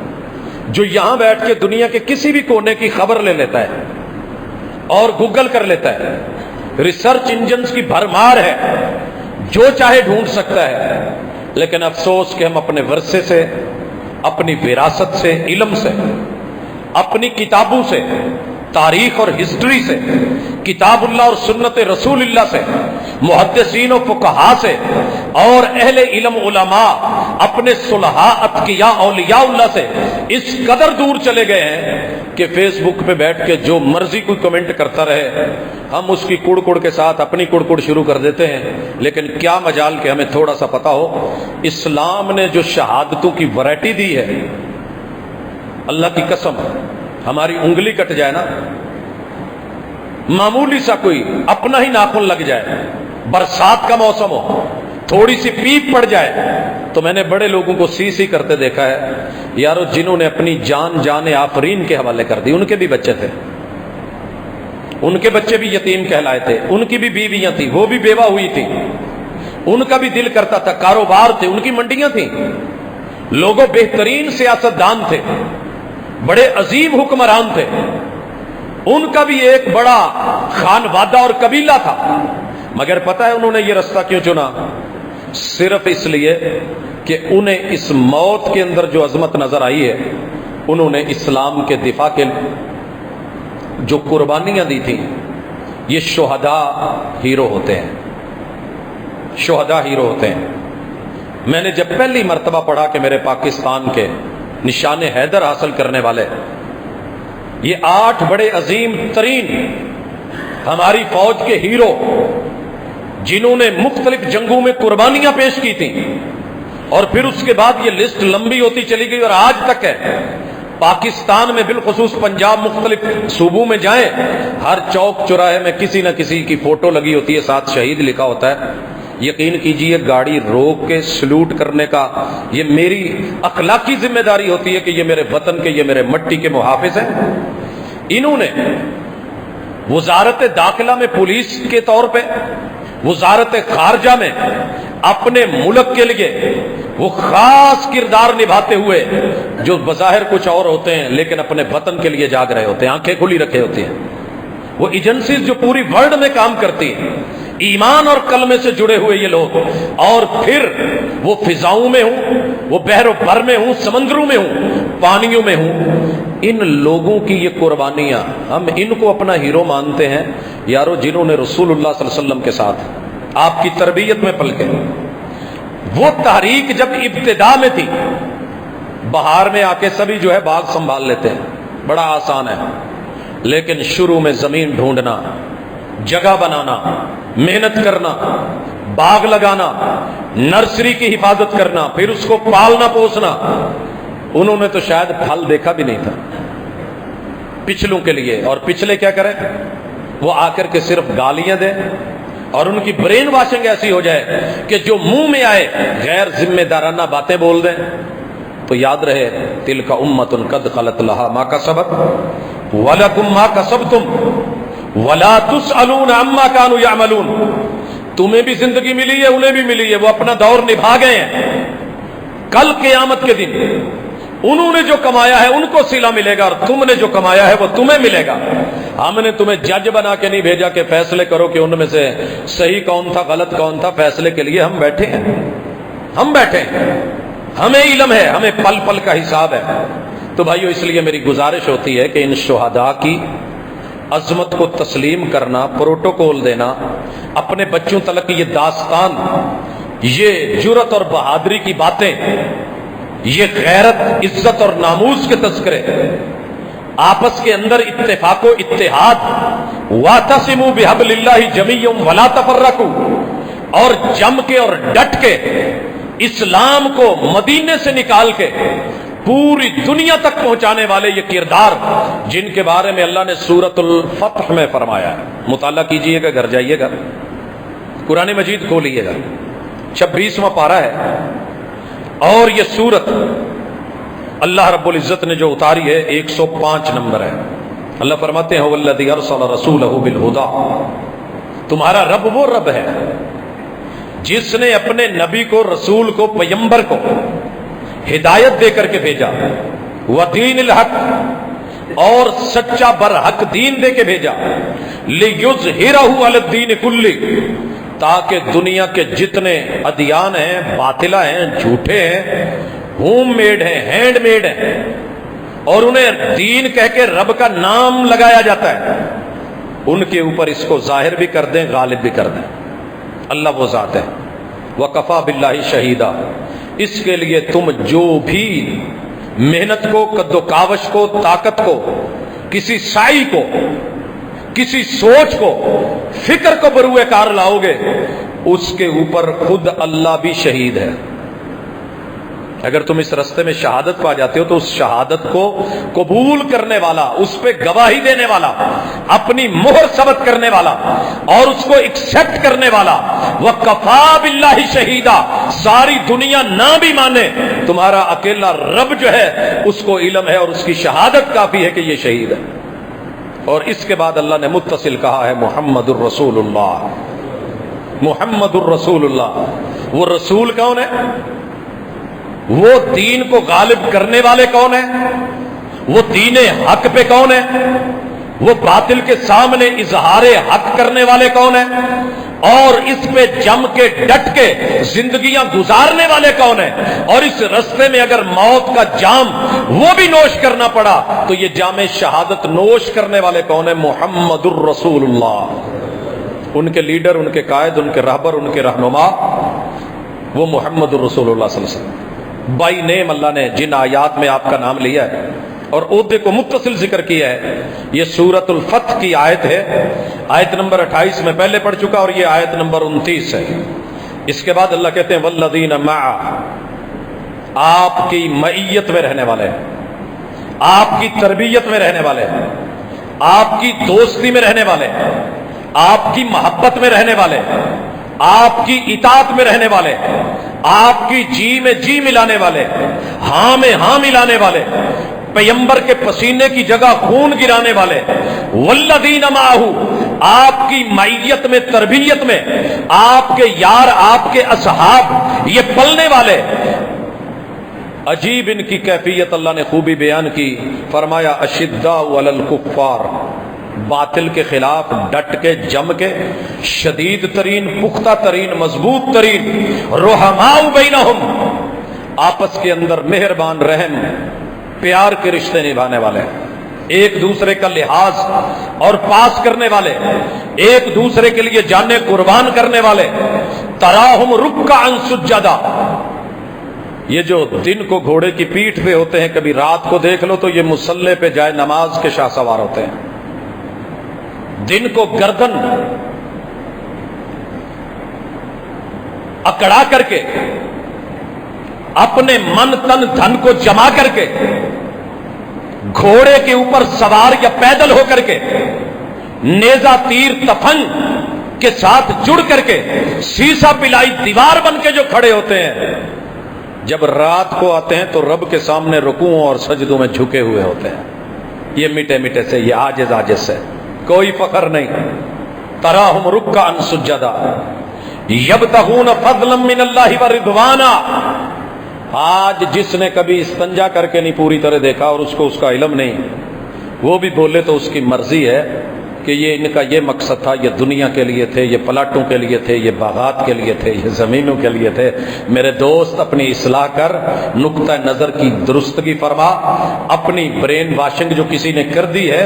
S1: جو یہاں بیٹھ کے دنیا کے کسی بھی کونے کی خبر لے لیتا ہے اور گوگل کر لیتا ہے، ریسرچ انجنز کی بھرمار ہے، جو چاہے ڈھونڈ سکتا ہے، لیکن افسوس کہ ہم اپنے ورثے سے، اپنی وراثت سے، علم سے، اپنی کتابوں سے، تاریخ اور ہسٹری سے، کتاب اللہ اور سنت رسول اللہ سے، محدثین و فقہاء سے اور اہل علم علماء، اپنے صلحاء اتقیاء اولیاء اللہ سے اس قدر دور چلے گئے ہیں کہ فیس بک پہ بیٹھ کے جو مرضی کوئی کمنٹ کرتا رہے، ہم اس کی کڑ کڑ کے ساتھ اپنی کڑ کڑ شروع کر دیتے ہیں۔ لیکن کیا مجال کہ ہمیں تھوڑا سا پتا ہو، اسلام نے جو شہادتوں کی ورائٹی دی ہے، اللہ کی قسم ہماری انگلی کٹ جائے نا، معمولی سا کوئی اپنا ہی ناخن لگ جائے، برسات کا موسم ہو، تھوڑی سی پیپ پڑ جائے، تو میں نے بڑے لوگوں کو سی سی کرتے دیکھا ہے، یارو جنہوں نے اپنی جان آفرین کے حوالے کر دی، ان کے بھی بچے تھے، ان کے بچے بھی یتیم کہلائے تھے، ان کی بھی بیویاں تھیں، وہ بھی بیوہ ہوئی تھی، ان کا بھی دل کرتا تھا، کاروبار تھے، ان کی منڈیاں تھیں، لوگوں بہترین سیاستدان تھے، بڑے عظیم حکمران تھے، ان کا بھی ایک بڑا خانوادہ اور قبیلہ تھا، مگر پتہ ہے انہوں نے یہ رستہ کیوں چنا؟ صرف اس لیے کہ انہیں اس موت کے اندر جو عظمت نظر آئی ہے، انہوں نے اسلام کے دفاع کے جو قربانیاں دی تھیں۔ یہ شہداء ہیرو ہوتے ہیں، شہداء ہیرو ہوتے ہیں۔ میں نے جب پہلی مرتبہ پڑھا کہ میرے پاکستان کے نشان حیدر حاصل کرنے والے یہ 8 بڑے عظیم ترین ہماری فوج کے ہیرو، جنہوں نے مختلف جنگوں میں قربانیاں پیش کی تھیں، اور پھر اس کے بعد یہ لسٹ لمبی ہوتی چلی گئی اور آج تک ہے۔ پاکستان میں بالخصوص پنجاب مختلف صوبوں میں جائیں، ہر چوک چوراہے میں کسی نہ کسی کی فوٹو لگی ہوتی ہے، ساتھ شہید لکھا ہوتا ہے۔ یقین کیجئے گاڑی روک کے سلوٹ کرنے کا یہ میری اخلاقی ذمہ داری ہوتی ہے کہ یہ میرے وطن کے، یہ میرے مٹی کے محافظ ہیں۔ انہوں نے وزارت داخلہ میں پولیس کے طور پہ، وزارت خارجہ میں اپنے ملک کے لیے وہ خاص کردار نبھاتے ہوئے، جو بظاہر کچھ اور ہوتے ہیں لیکن اپنے وطن کے لیے جاگ رہے ہوتے ہیں، آنکھیں کھلی رکھے ہوتے ہیں۔ وہ ایجنسیز جو پوری ورلڈ میں کام کرتی ہیں، ایمان اور کلمے سے جڑے ہوئے یہ لوگ، اور پھر وہ فضاؤں میں ہوں، وہ بحر و بر میں ہوں، سمندروں میں ہوں، پانیوں میں ہوں، ان لوگوں کی یہ قربانیاں، ہم ان کو اپنا ہیرو مانتے ہیں۔ یارو جنہوں نے رسول اللہ صلی اللہ علیہ وسلم کے ساتھ آپ کی تربیت میں پل کے وہ تحریک جب ابتدا میں تھی، بہار میں آ کے سبھی جو ہے باغ سنبھال لیتے ہیں، بڑا آسان ہے، لیکن شروع میں زمین ڈھونڈنا، جگہ بنانا، محنت کرنا، باغ لگانا، نرسری کی حفاظت کرنا، پھر اس کو پالنا پوسنا، انہوں نے تو شاید پھل دیکھا بھی نہیں تھا پچھلوں کے لیے۔ اور پچھلے کیا کریں؟ وہ آ کر کے صرف گالیاں دیں اور ان کی برین واشنگ ایسی ہو جائے کہ جو منہ میں آئے غیر ذمہ دارانہ باتیں بول دیں۔ تو یاد رہے، تلک امۃ قد خلت لہا ما کسبت ولکم ما کسبتم ولا تسألون عما كانوا يعملون۔ تمہیں بھی زندگی ملی ہے، انہیں بھی ملی ہے، وہ اپنا دور نبھا گئے ہیں، کل قیامت کے دن انہوں نے جو کمایا ہے ان کو صلہ ملے گا، اور تم نے جو کمایا ہے وہ تمہیں ملے گا۔ ہم نے تمہیں جج بنا کے نہیں بھیجا کہ فیصلے کرو کہ ان میں سے صحیح کون تھا غلط کون تھا، فیصلے کے لیے ہم بیٹھے ہیں، ہم بیٹھے ہیں، ہمیں علم ہے، ہمیں پل پل کا حساب ہے۔ تو بھائیو، اس لیے میری گزارش ہوتی ہے کہ ان شہداء کی عظمت کو تسلیم کرنا، پروٹوکول دینا، اپنے بچوں تلک یہ داستان، یہ جرت اور بہادری کی باتیں، یہ غیرت، عزت اور ناموس کے تذکرے، آپس کے اندر اتفاق و اتحاد، واعتصموا بحبل اللہ جمیعا ولا تفرقوا، اور جم کے اور ڈٹ کے اسلام کو مدینے سے نکال کے پوری دنیا تک پہنچانے والے یہ کردار، جن کے بارے میں اللہ نے سورۃ الفتح میں فرمایا ہے۔ مطالعہ کیجئے گا، گھر جائیے گا، قرآن مجید کھولیے گا، 26واں پارہ ہے، اور یہ سورت اللہ رب العزت نے جو اتاری ہے 105 نمبر ہے۔ اللہ فرماتے ہیں والذی ارسل رسولہ بالہدی، تمہارا رب وہ رب ہے جس نے اپنے نبی کو، رسول کو، پیغمبر کو ہدایت دے کر کے بھیجا، ودین الحق، اور سچا برحق دین دے کے بھیجا، لیظہرہ علی الدین کلہ، تاکہ دنیا کے جتنے ادیان ہیں، باطلہ ہیں، جھوٹے ہیں، ہوم میڈ ہیں، ہینڈ میڈ ہیں، اور انہیں دین کہہ کے رب کا نام لگایا جاتا ہے، ان کے اوپر اس کو ظاہر بھی کر دیں، غالب بھی کر دیں۔ اللہ وہ ذات ہے، وکفیٰ باللہ شہیدا، اس کے لیے تم جو بھی محنت کو، قد و کاوش کو، طاقت کو، کسی سعی کو، کسی سوچ کو، فکر کو بروئے کار لاؤ گے، اس کے اوپر خود اللہ بھی شہید ہے۔ اگر تم اس رستے میں شہادت پا جاتے ہو تو اس شہادت کو قبول کرنے والا، اس پہ گواہی دینے والا، اپنی مہر ثبت کرنے والا اور اس کو ایکسپٹ کرنے والا، وَكَفَىٰ بِاللَّهِ شَهِيدًا، ساری دنیا نہ بھی مانے، تمہارا اکیلا رب جو ہے اس کو علم ہے اور اس کی شہادت کافی ہے کہ یہ شہید ہے۔ اور اس کے بعد اللہ نے متصل کہا ہے محمد الرسول اللہ، محمد الرسول اللہ۔ وہ رسول کون ہے؟ وہ دین کو غالب کرنے والے کون ہیں؟ وہ دین حق پہ کون ہے؟ وہ باطل کے سامنے اظہار حق کرنے والے کون ہیں؟ اور اس پہ جم کے ڈٹ کے زندگیاں گزارنے والے کون ہیں؟ اور اس رستے میں اگر موت کا جام وہ بھی نوش کرنا پڑا تو یہ جام شہادت نوش کرنے والے کون ہیں؟ محمد الرسول اللہ۔ ان کے لیڈر، ان کے قائد، ان کے رہبر، ان کے رہنما وہ محمد الرسول اللہ صلی اللہ علیہ وسلم۔ بائی نیم اللہ نے جن آیات میں آپ کا نام لیا ہے اور عہدے کو متصل ذکر کیا ہے، یہ سورۃ الفتح کی آیت ہے، آیت نمبر 28 میں پہلے پڑھ چکا، اور یہ آیت نمبر 29 ہے۔ اس کے بعد اللہ کہتے ہیں والذین معہ، آپ کی معیت میں رہنے والے، آپ کی تربیت میں رہنے والے، آپ کی دوستی میں رہنے والے، آپ کی محبت میں رہنے والے، آپ کی اطاعت میں رہنے والے، آپ کی جی میں جی ملانے والے، ہاں میں ہاں ملانے والے، پیغمبر کے پسینے کی جگہ خون گرانے والے، والذین معہ، آپ کی معیت میں، تربیت میں، آپ کے یار، آپ کے اصحاب، یہ پلنے والے۔ عجیب ان کی کیفیت اللہ نے خوبی بیان کی، فرمایا اشداء علی الکفار، باطل کے خلاف ڈٹ کے جم کے شدید ترین، پختہ ترین، مضبوط ترین، رحماء بینہم، آپس کے اندر مہربان، رحم، پیار کے رشتے نبھانے والے، ایک دوسرے کا لحاظ اور پاس کرنے والے، ایک دوسرے کے لیے جانیں قربان کرنے والے، تراہم رکعا سجدا، یہ جو دن کو گھوڑے کی پیٹھ پہ ہوتے ہیں، کبھی رات کو دیکھ لو تو یہ مصلے پہ جائے نماز کے شاہ سوار ہوتے ہیں، دن کو گردن اکڑا کر کے، اپنے من تن دھن کو جمع کر کے، گھوڑے کے اوپر سوار یا پیدل ہو کر کے، نیزہ تیر تفنگ کے ساتھ جڑ کر کے، سیسا پلائی دیوار بن کے جو کھڑے ہوتے ہیں، جب رات کو آتے ہیں تو رب کے سامنے رکوعوں اور سجدوں میں جھکے ہوئے ہوتے ہیں، یہ میٹھے میٹھے سے، یہ عاجز سے، کوئی فخر نہیں۔ تراہم رکعا سجدا یبتغون فضلا من اللہ ورضوانا۔ آج جس نے کبھی استنجا کر کے نہیں پوری طرح دیکھا اور اس کو اس کا علم نہیں، وہ بھی بولے تو اس کی مرضی ہے کہ یہ ان کا یہ مقصد تھا، یہ دنیا کے لیے تھے، یہ پلاٹوں کے لیے تھے، یہ باغات کے لیے تھے، یہ زمینوں کے لیے تھے۔ میرے دوست، اپنی اصلاح کر، نقطہ نظر کی درستگی فرما، اپنی برین واشنگ جو کسی نے کر دی ہے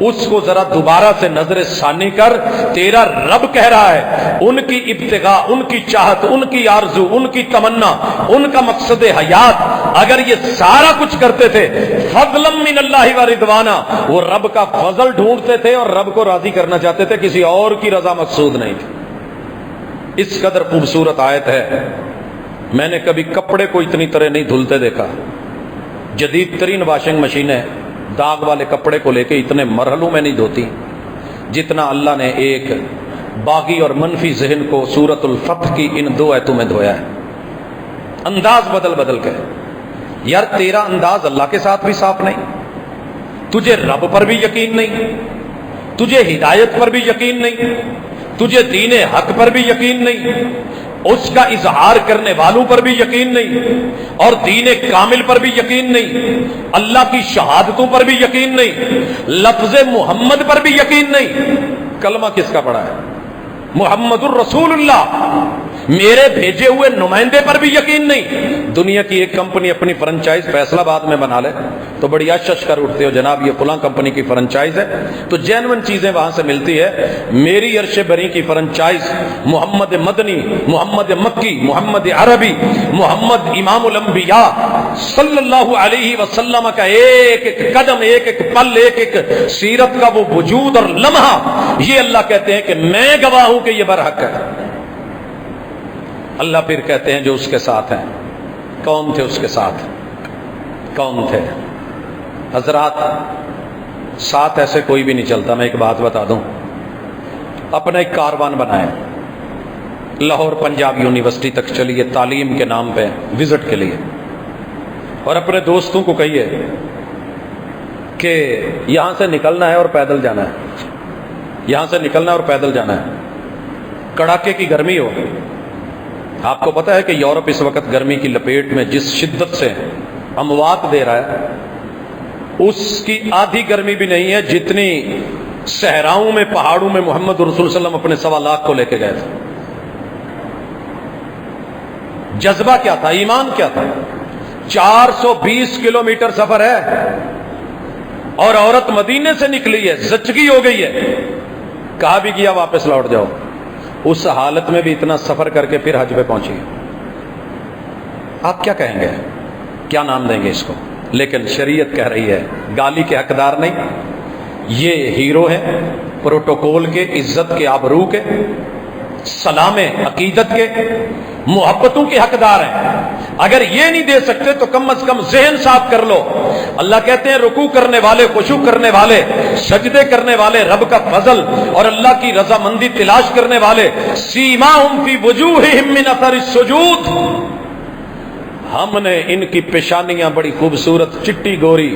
S1: اس کو ذرا دوبارہ سے نظر ثانی کر۔ تیرا رب کہہ رہا ہے ان کی ابتغاء، ان کی چاہت، ان کی آرزو، ان کی تمنا، ان کا مقصد حیات اگر یہ سارا کچھ کرتے تھے فضلا من اللہ ورضوانا، وہ رب کا فضل ڈھونڈتے تھے اور رب کو راضی کرنا چاہتے تھے، کسی اور کی رضا مقصود نہیں تھی۔ اس قدر خوبصورت آیت ہے، میں نے کبھی کپڑے کو اتنی طرح نہیں دھلتے دیکھا۔ جدید ترین واشنگ مشینیں داغ والے کپڑے کو لے کے اتنے مرحلوں میں نہیں دھوتی جتنا اللہ نے ایک باغی اور منفی ذہن کو سورۃ الفتح کی ان 2 آیتوں میں دھویا ہے، انداز بدل بدل کے۔ یار تیرا انداز اللہ کے ساتھ بھی صاف نہیں، تجھے رب پر بھی یقین نہیں، تجھے ہدایت پر بھی یقین نہیں، تجھے دین حق پر بھی یقین نہیں، اس کا اظہار کرنے والوں پر بھی یقین نہیں، اور دین کامل پر بھی یقین نہیں، اللہ کی شہادتوں پر بھی یقین نہیں، لفظ محمد پر بھی یقین نہیں۔ کلمہ کس کا پڑھا ہے؟ محمد الرسول اللہ، میرے بھیجے ہوئے نمائندے پر بھی یقین نہیں۔ دنیا کی ایک کمپنی اپنی فرنچائز فیصل آباد میں بنا لے تو بڑی اشش کر اٹھتے ہو، جناب یہ فلاں کمپنی کی فرنچائز ہے، تو جینون چیزیں وہاں سے ملتی ہے۔ میری عرش بری کی فرنچائز محمد مدنی، محمد مکی، محمد عربی، محمد امام الانبیاء صلی اللہ علیہ وسلم کا ایک ایک قدم، ایک ایک پل، ایک ایک سیرت کا وہ وجود اور لمحہ، یہ اللہ کہتے ہیں کہ میں گواہ ہوں کہ یہ برحق ہے۔ اللہ پھر کہتے ہیں جو اس کے ساتھ ہیں، کون تھے اس کے ساتھ؟ کون تھے؟ حضرات ساتھ ایسے کوئی بھی نہیں چلتا۔ میں ایک بات بتا دوں، اپنا ایک کاروان بنائیں، لاہور پنجاب یونیورسٹی تک چلیے تعلیم کے نام پہ وزٹ کے لیے، اور اپنے دوستوں کو کہیے کہ یہاں سے نکلنا ہے اور پیدل جانا ہے، یہاں سے نکلنا ہے اور پیدل جانا ہے، کڑاکے کی گرمی ہو۔ آپ کو پتا ہے کہ یورپ اس وقت گرمی کی لپیٹ میں جس شدت سے اموات دے رہا ہے، اس کی آدھی گرمی بھی نہیں ہے جتنی صحراؤں میں، پہاڑوں میں محمد رسول صلی اللہ علیہ وسلم اپنے 1.25 لاکھ کو لے کے گئے تھے۔ جذبہ کیا تھا؟ ایمان کیا تھا؟ 420 کلومیٹر سفر ہے اور عورت مدینے سے نکلی ہے، زچگی ہو گئی ہے، کہا بھی کیا واپس لوٹ جاؤ، اس حالت میں بھی اتنا سفر کر کے پھر حج پہ پہنچی۔ آپ کیا کہیں گے؟ کیا نام دیں گے اس کو؟ لیکن شریعت کہہ رہی ہے گالی کے حقدار نہیں، یہ ہیرو ہیں پروٹوکول کے، عزت کے، آبرو کے، سلام عقیدت کے، محبتوں کے حقدار ہیں۔ اگر یہ نہیں دے سکتے تو کم از کم ذہن صاف کر لو۔ اللہ کہتے ہیں رکوع کرنے والے، خشوع کرنے والے، سجدے کرنے والے، رب کا فضل اور اللہ کی رضامندی تلاش کرنے والے، سیماہم فی وجوہہم من اثر السجود، ہم نے ان کی پیشانیاں بڑی خوبصورت چٹی گوری،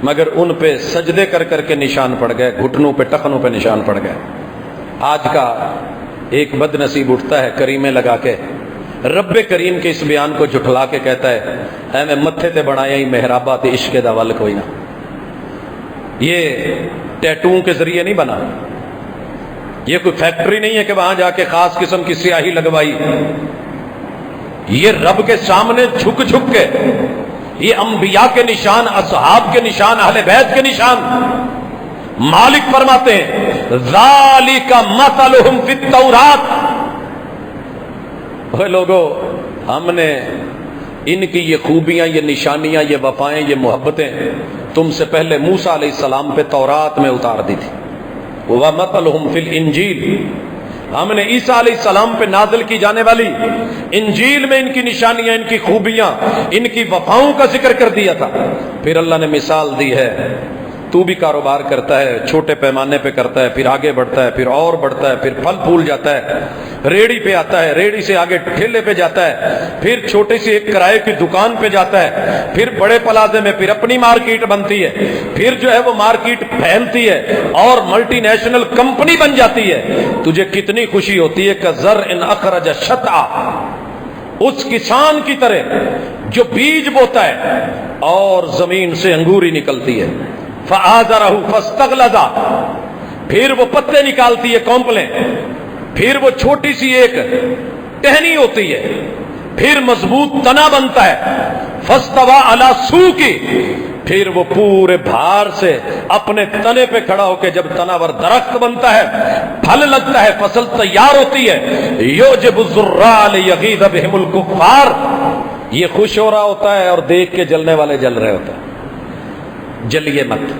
S1: مگر ان پہ سجدے کر کر کے نشان پڑ گئے، گھٹنوں پہ، ٹخنوں پہ نشان پڑ گئے۔ آج کا ایک بد نصیب اٹھتا ہے کریمیں لگا کے، رب کریم کے اس بیان کو جھٹلا کے کہتا ہے اے میں متھے تے بنایا ہی محرابہ تے عشق دا ول کوئی نہ۔ یہ ٹیٹوؤں کے ذریعے نہیں بنا، یہ کوئی فیکٹری نہیں ہے کہ وہاں جا کے خاص قسم کی سیاہی لگوائی، یہ رب کے سامنے جھک جھک کے، یہ انبیاء کے نشان، اصحاب کے نشان، اہل بیت کے نشان۔ مالک فرماتے ہیں ذالک مثلہم فی التوراۃ، وہ لوگوں ہم نے ان کی یہ خوبیاں، یہ نشانیاں، یہ وفائیں، یہ محبتیں تم سے پہلے موسیٰ علیہ السلام پہ تورات میں اتار دی تھی. وَمَثَلُهُمْ فِي الْإِنْجِيلِ، ہم نے عیسیٰ علیہ السلام پہ نازل کی جانے والی انجیل میں ان کی نشانیاں، ان کی خوبیاں، ان کی وفاؤں کا ذکر کر دیا تھا. پھر اللہ نے مثال دی ہے، تو بھی کاروبار کرتا ہے، چھوٹے پیمانے پہ کرتا ہے، پھر آگے بڑھتا ہے، پھر اور بڑھتا ہے، پھر پھل پھول جاتا ہے، ریڑھی پہ آتا ہے، ریڑھی سے آگے ٹھیلے پہ جاتا ہے، پھر چھوٹی سی ایک کرائے کی دکان پہ جاتا ہے، پھر بڑے پلازے میں پھر اپنی مارکیٹ بنتی ہے، پھر جو ہے وہ مارکیٹ پھیلتی ہے اور ملٹی نیشنل کمپنی بن جاتی ہے. تجھے کتنی خوشی ہوتی ہے کہ زرع اخرج شطأ، اس کسان کی طرح جو بیج بوتا ہے اور زمین سے انگوری نکلتی ہے. فآزرہ فاستغلظ، پھر وہ پتے نکالتی ہے کونپلیں، پھر وہ چھوٹی سی ایک ٹہنی ہوتی ہے، پھر مضبوط تنا بنتا ہے. فاستوى علی سوقہ، پھر وہ پورے بھار سے اپنے تنے پہ کھڑا ہو کے جب تناور درخت بنتا ہے، پھل لگتا ہے، فصل تیار ہوتی ہے. یعجب الزراع لیغیظ بہم الکفار، یہ خوش ہو رہا ہوتا ہے اور دیکھ کے جلنے والے جل رہے ہوتے ہیں. جلیے مت،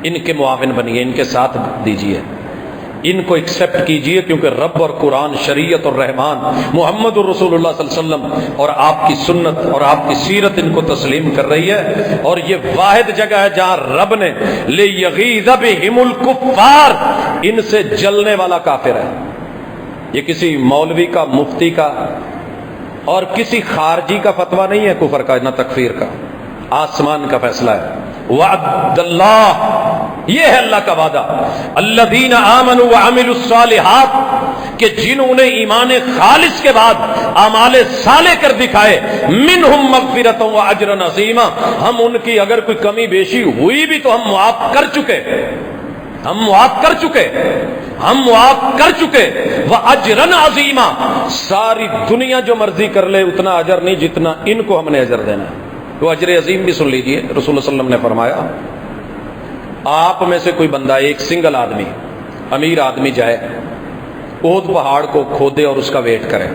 S1: ان کے معاون بنیے، ان کے ساتھ دیجیے، ان کو ایکسپٹ کیجیے، کیونکہ رب اور قرآن، شریعت اور رحمان محمد الرسول اللہ صلی اللہ علیہ وسلم اور آپ کی سنت اور آپ کی سیرت ان کو تسلیم کر رہی ہے. اور یہ واحد جگہ ہے جہاں رب نے لیغیظ بہم الکفار، ان سے جلنے والا کافر ہے. یہ کسی مولوی کا، مفتی کا اور کسی خارجی کا فتویٰ نہیں ہے کفر کا نہ تکفیر کا، آسمان کا فیصلہ ہے. وعد اللہ، یہ ہے اللہ کا وعدہ، الذین آمنوا وعملوا الصالحات، کہ جنہوں نے ایمان خالص کے بعد اعمال صالح کر دکھائے، منہم مغفرۃ واجر عظیما، ہم ان کی اگر کوئی کمی بیشی ہوئی بھی تو ہم معاف کر چکے، ہم معاف کر چکے، ہم معاف کر چکے. واجر عظیما، ساری دنیا جو مرضی کر لے اتنا اجر نہیں جتنا ان کو ہم نے اجر دینا ہے. تو اجر عظیم بھی سن لیجئے. رسول اللہ صلی اللہ علیہ وسلم نے فرمایا، آپ میں سے کوئی بندہ، ایک سنگل آدمی، امیر آدمی جائے احد پہاڑ کو کھودے اور اس کا ویٹ کرے.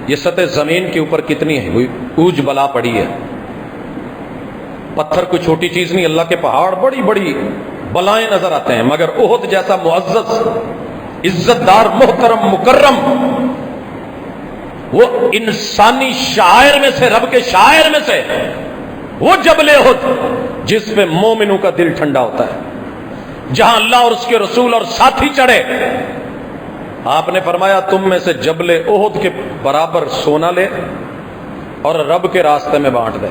S1: یہ سطح زمین کے اوپر کتنی ہے اوج بلا پڑی ہے، پتھر کوئی چھوٹی چیز نہیں، اللہ کے پہاڑ بڑی بڑی بلائیں نظر آتے ہیں، مگر احد جیسا معزز، عزت دار، محترم، مکرم، وہ انسانی شاعر میں سے، رب کے شاعر میں سے وہ جبل احد جس پہ مومنوں کا دل ٹھنڈا ہوتا ہے، جہاں اللہ اور اس کے رسول اور ساتھی چڑھے. آپ نے فرمایا تم میں سے جبل احد کے برابر سونا لے اور رب کے راستے میں بانٹ دے.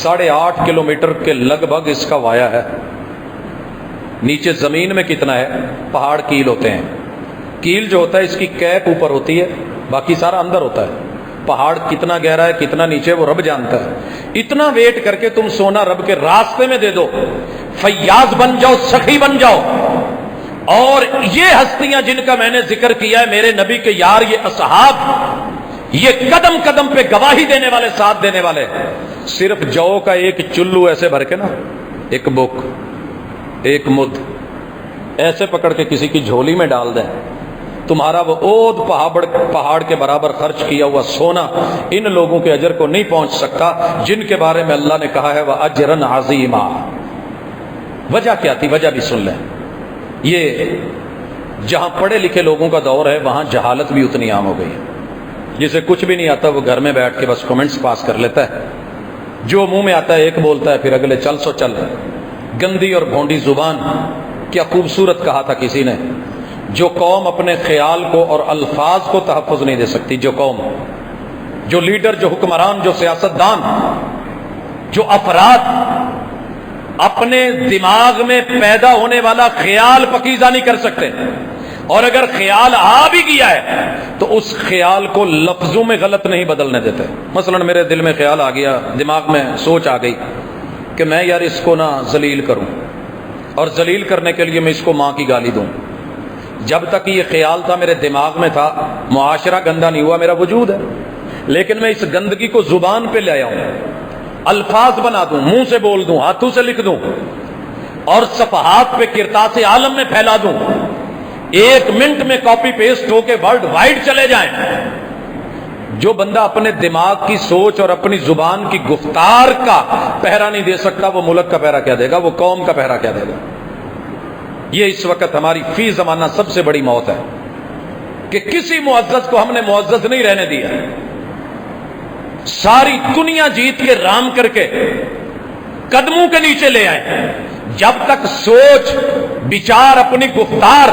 S1: 8.5 کلومیٹر کے لگ بھگ اس کا وایا ہے. نیچے زمین میں کتنا ہے؟ پہاڑ کیل ہوتے ہیں، کیل جو ہوتا ہے اس کی کیپ اوپر ہوتی ہے، باقی سارا اندر ہوتا ہے. پہاڑ کتنا گہرا ہے، کتنا نیچے، وہ رب جانتا ہے. اتنا ویٹ کر کے تم سونا رب کے راستے میں دے دو، فیاض بن جاؤ، سخی بن جاؤ. اور یہ ہستیاں جن کا میں نے ذکر کیا ہے، میرے نبی کے یار، یہ اصحاب، یہ قدم قدم پہ گواہی دینے والے، ساتھ دینے والے، صرف جو کا ایک چلو ایسے بھر کے نا، ایک بک، ایک مد ایسے پکڑ کے کسی کی جھولی میں ڈال دیں، تمہارا وہ اود پہاڑ کے برابر خرچ کیا ہوا سونا ان لوگوں کے اجر کو نہیں پہنچ سکتا جن کے بارے میں اللہ نے کہا ہے وَأَجْرًا عَظِيمًا. وجہ کیا تھی؟ وجہ بھی سن لیں. یہ جہاں پڑھے لکھے لوگوں کا دور ہے وہاں جہالت بھی اتنی عام ہو گئی ہے. جسے کچھ بھی نہیں آتا وہ گھر میں بیٹھ کے بس کمنٹس پاس کر لیتا ہے، جو منہ میں آتا ہے ایک بولتا ہے، پھر اگلے چل سو چل. گندی اور بھونڈی زبان، کیا خوبصورت کہا تھا کسی نے، جو قوم اپنے خیال کو اور الفاظ کو تحفظ نہیں دے سکتی، جو قوم، جو لیڈر، جو حکمران، جو سیاستدان، جو افراد اپنے دماغ میں پیدا ہونے والا خیال پکیزہ نہیں کر سکتے، اور اگر خیال آ بھی گیا ہے تو اس خیال کو لفظوں میں غلط نہیں بدلنے دیتے. مثلا میرے دل میں خیال آ گیا، دماغ میں سوچ آ گئی کہ میں یار اس کو نہ ذلیل کروں، اور ذلیل کرنے کے لیے میں اس کو ماں کی گالی دوں. جب تک یہ خیال تھا میرے دماغ میں تھا، معاشرہ گندا نہیں ہوا، میرا وجود ہے، لیکن میں اس گندگی کو زبان پہ لے آیا ہوں، الفاظ بنا دوں، منہ سے بول دوں، ہاتھوں سے لکھ دوں، اور صفحات پہ کرتاس عالم میں پھیلا دوں. 1 منٹ میں کاپی پیسٹ ہو کے ورلڈ وائڈ چلے جائیں. جو بندہ اپنے دماغ کی سوچ اور اپنی زبان کی گفتار کا پہرا نہیں دے سکتا، وہ ملک کا پہرا کیا دے گا، وہ قوم کا پہرا کیا دے گا. یہ اس وقت ہماری فی زمانہ سب سے بڑی موت ہے کہ کسی معزز کو ہم نے معزز نہیں رہنے دیا. ساری دنیا جیت کے رام کر کے قدموں کے نیچے لے آئے. جب تک سوچ بچار اپنی گفتار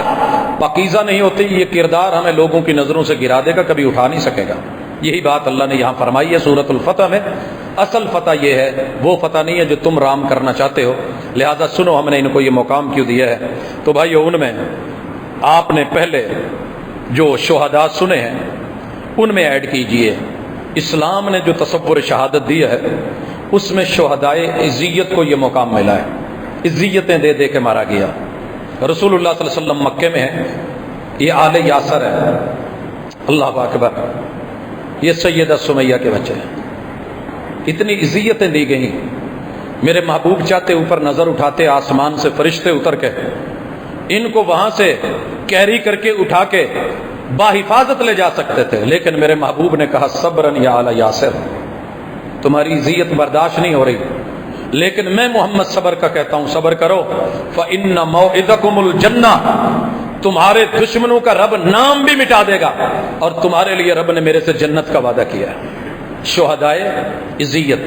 S1: پاکیزہ نہیں ہوتی، یہ کردار ہمیں لوگوں کی نظروں سے گرا دے گا، کبھی اٹھا نہیں سکے گا. یہی بات اللہ نے یہاں فرمائی ہے سورۃ الفتح میں. اصل فتح یہ ہے، وہ فتح نہیں ہے جو تم رام کرنا چاہتے ہو. لہذا سنو ہم نے ان کو یہ مقام کیوں دیا ہے. تو بھائیو، ان میں آپ نے پہلے جو شہداء سنے ہیں ان میں ایڈ کیجئے. اسلام نے جو تصور شہادت دیا ہے اس میں شہداء عزیت کو یہ مقام ملا ہے. عزیتیں دے دے کے مارا گیا. رسول اللہ صلی اللہ علیہ وسلم مکے میں ہے، یہ آل یاسر ہے، اللہ اکبر، یہ سیدہ سمیہ کے بچے ہیں. اتنی عزیتیں دی گئیں. میرے محبوب چاہتے اوپر نظر اٹھاتے آسمان سے فرشتے اتر کے ان کو وہاں سے کیری کر کے اٹھا کے باحفاظت لے جا سکتے تھے، لیکن میرے محبوب نے کہا صبرن یا آل یاسر، تمہاری عزیت برداشت نہیں ہو رہی، لیکن میں محمد صبر کا کہتا ہوں صبر کرو. فَإِنَّ مَوْعِدَكُمُ الْجَنَّةُ، تمہارے دشمنوں کا رب نام بھی مٹا دے گا اور تمہارے لیے رب نے میرے سے جنت کا وعدہ کیا ہے. شہدائے عزیت،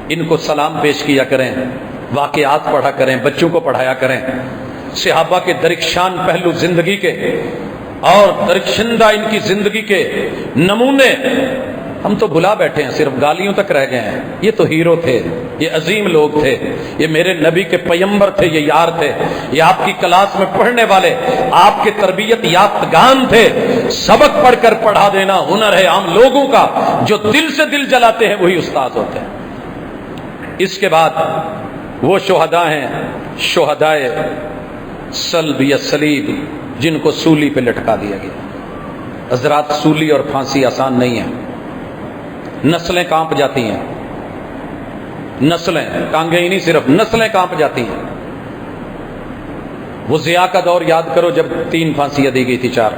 S1: ان کو سلام پیش کیا کریں، واقعات پڑھا کریں، بچوں کو پڑھایا کریں. صحابہ کے درخشان پہلو زندگی کے اور درخشندہ ان کی زندگی کے نمونے ہم تو بھلا بیٹھے ہیں، صرف گالیوں تک رہ گئے ہیں. یہ تو ہیرو تھے، یہ عظیم لوگ تھے، یہ میرے نبی کے پیمبر تھے، یہ یار تھے، یہ آپ کی کلاس میں پڑھنے والے آپ کے تربیت یافتگان تھے. سبق پڑھ کر پڑھا دینا ہنر ہے عام لوگوں کا، جو دل سے دل جلاتے ہیں وہی استاد ہوتے ہیں. اس کے بعد وہ شہداء ہیں شہدائے صلب یا صلیب، جن کو سولی پہ لٹکا دیا گیا. حضرات، سولی اور پھانسی آسان نہیں ہے. نسلیں کانپ جاتی ہیں، نسلیں، ٹانگیں ہی نہیں، صرف نسلیں کانپ جاتی ہیں. وہ ضیاء کا دور یاد کرو جب 3 پھانسیاں دی گئی تھی، 4.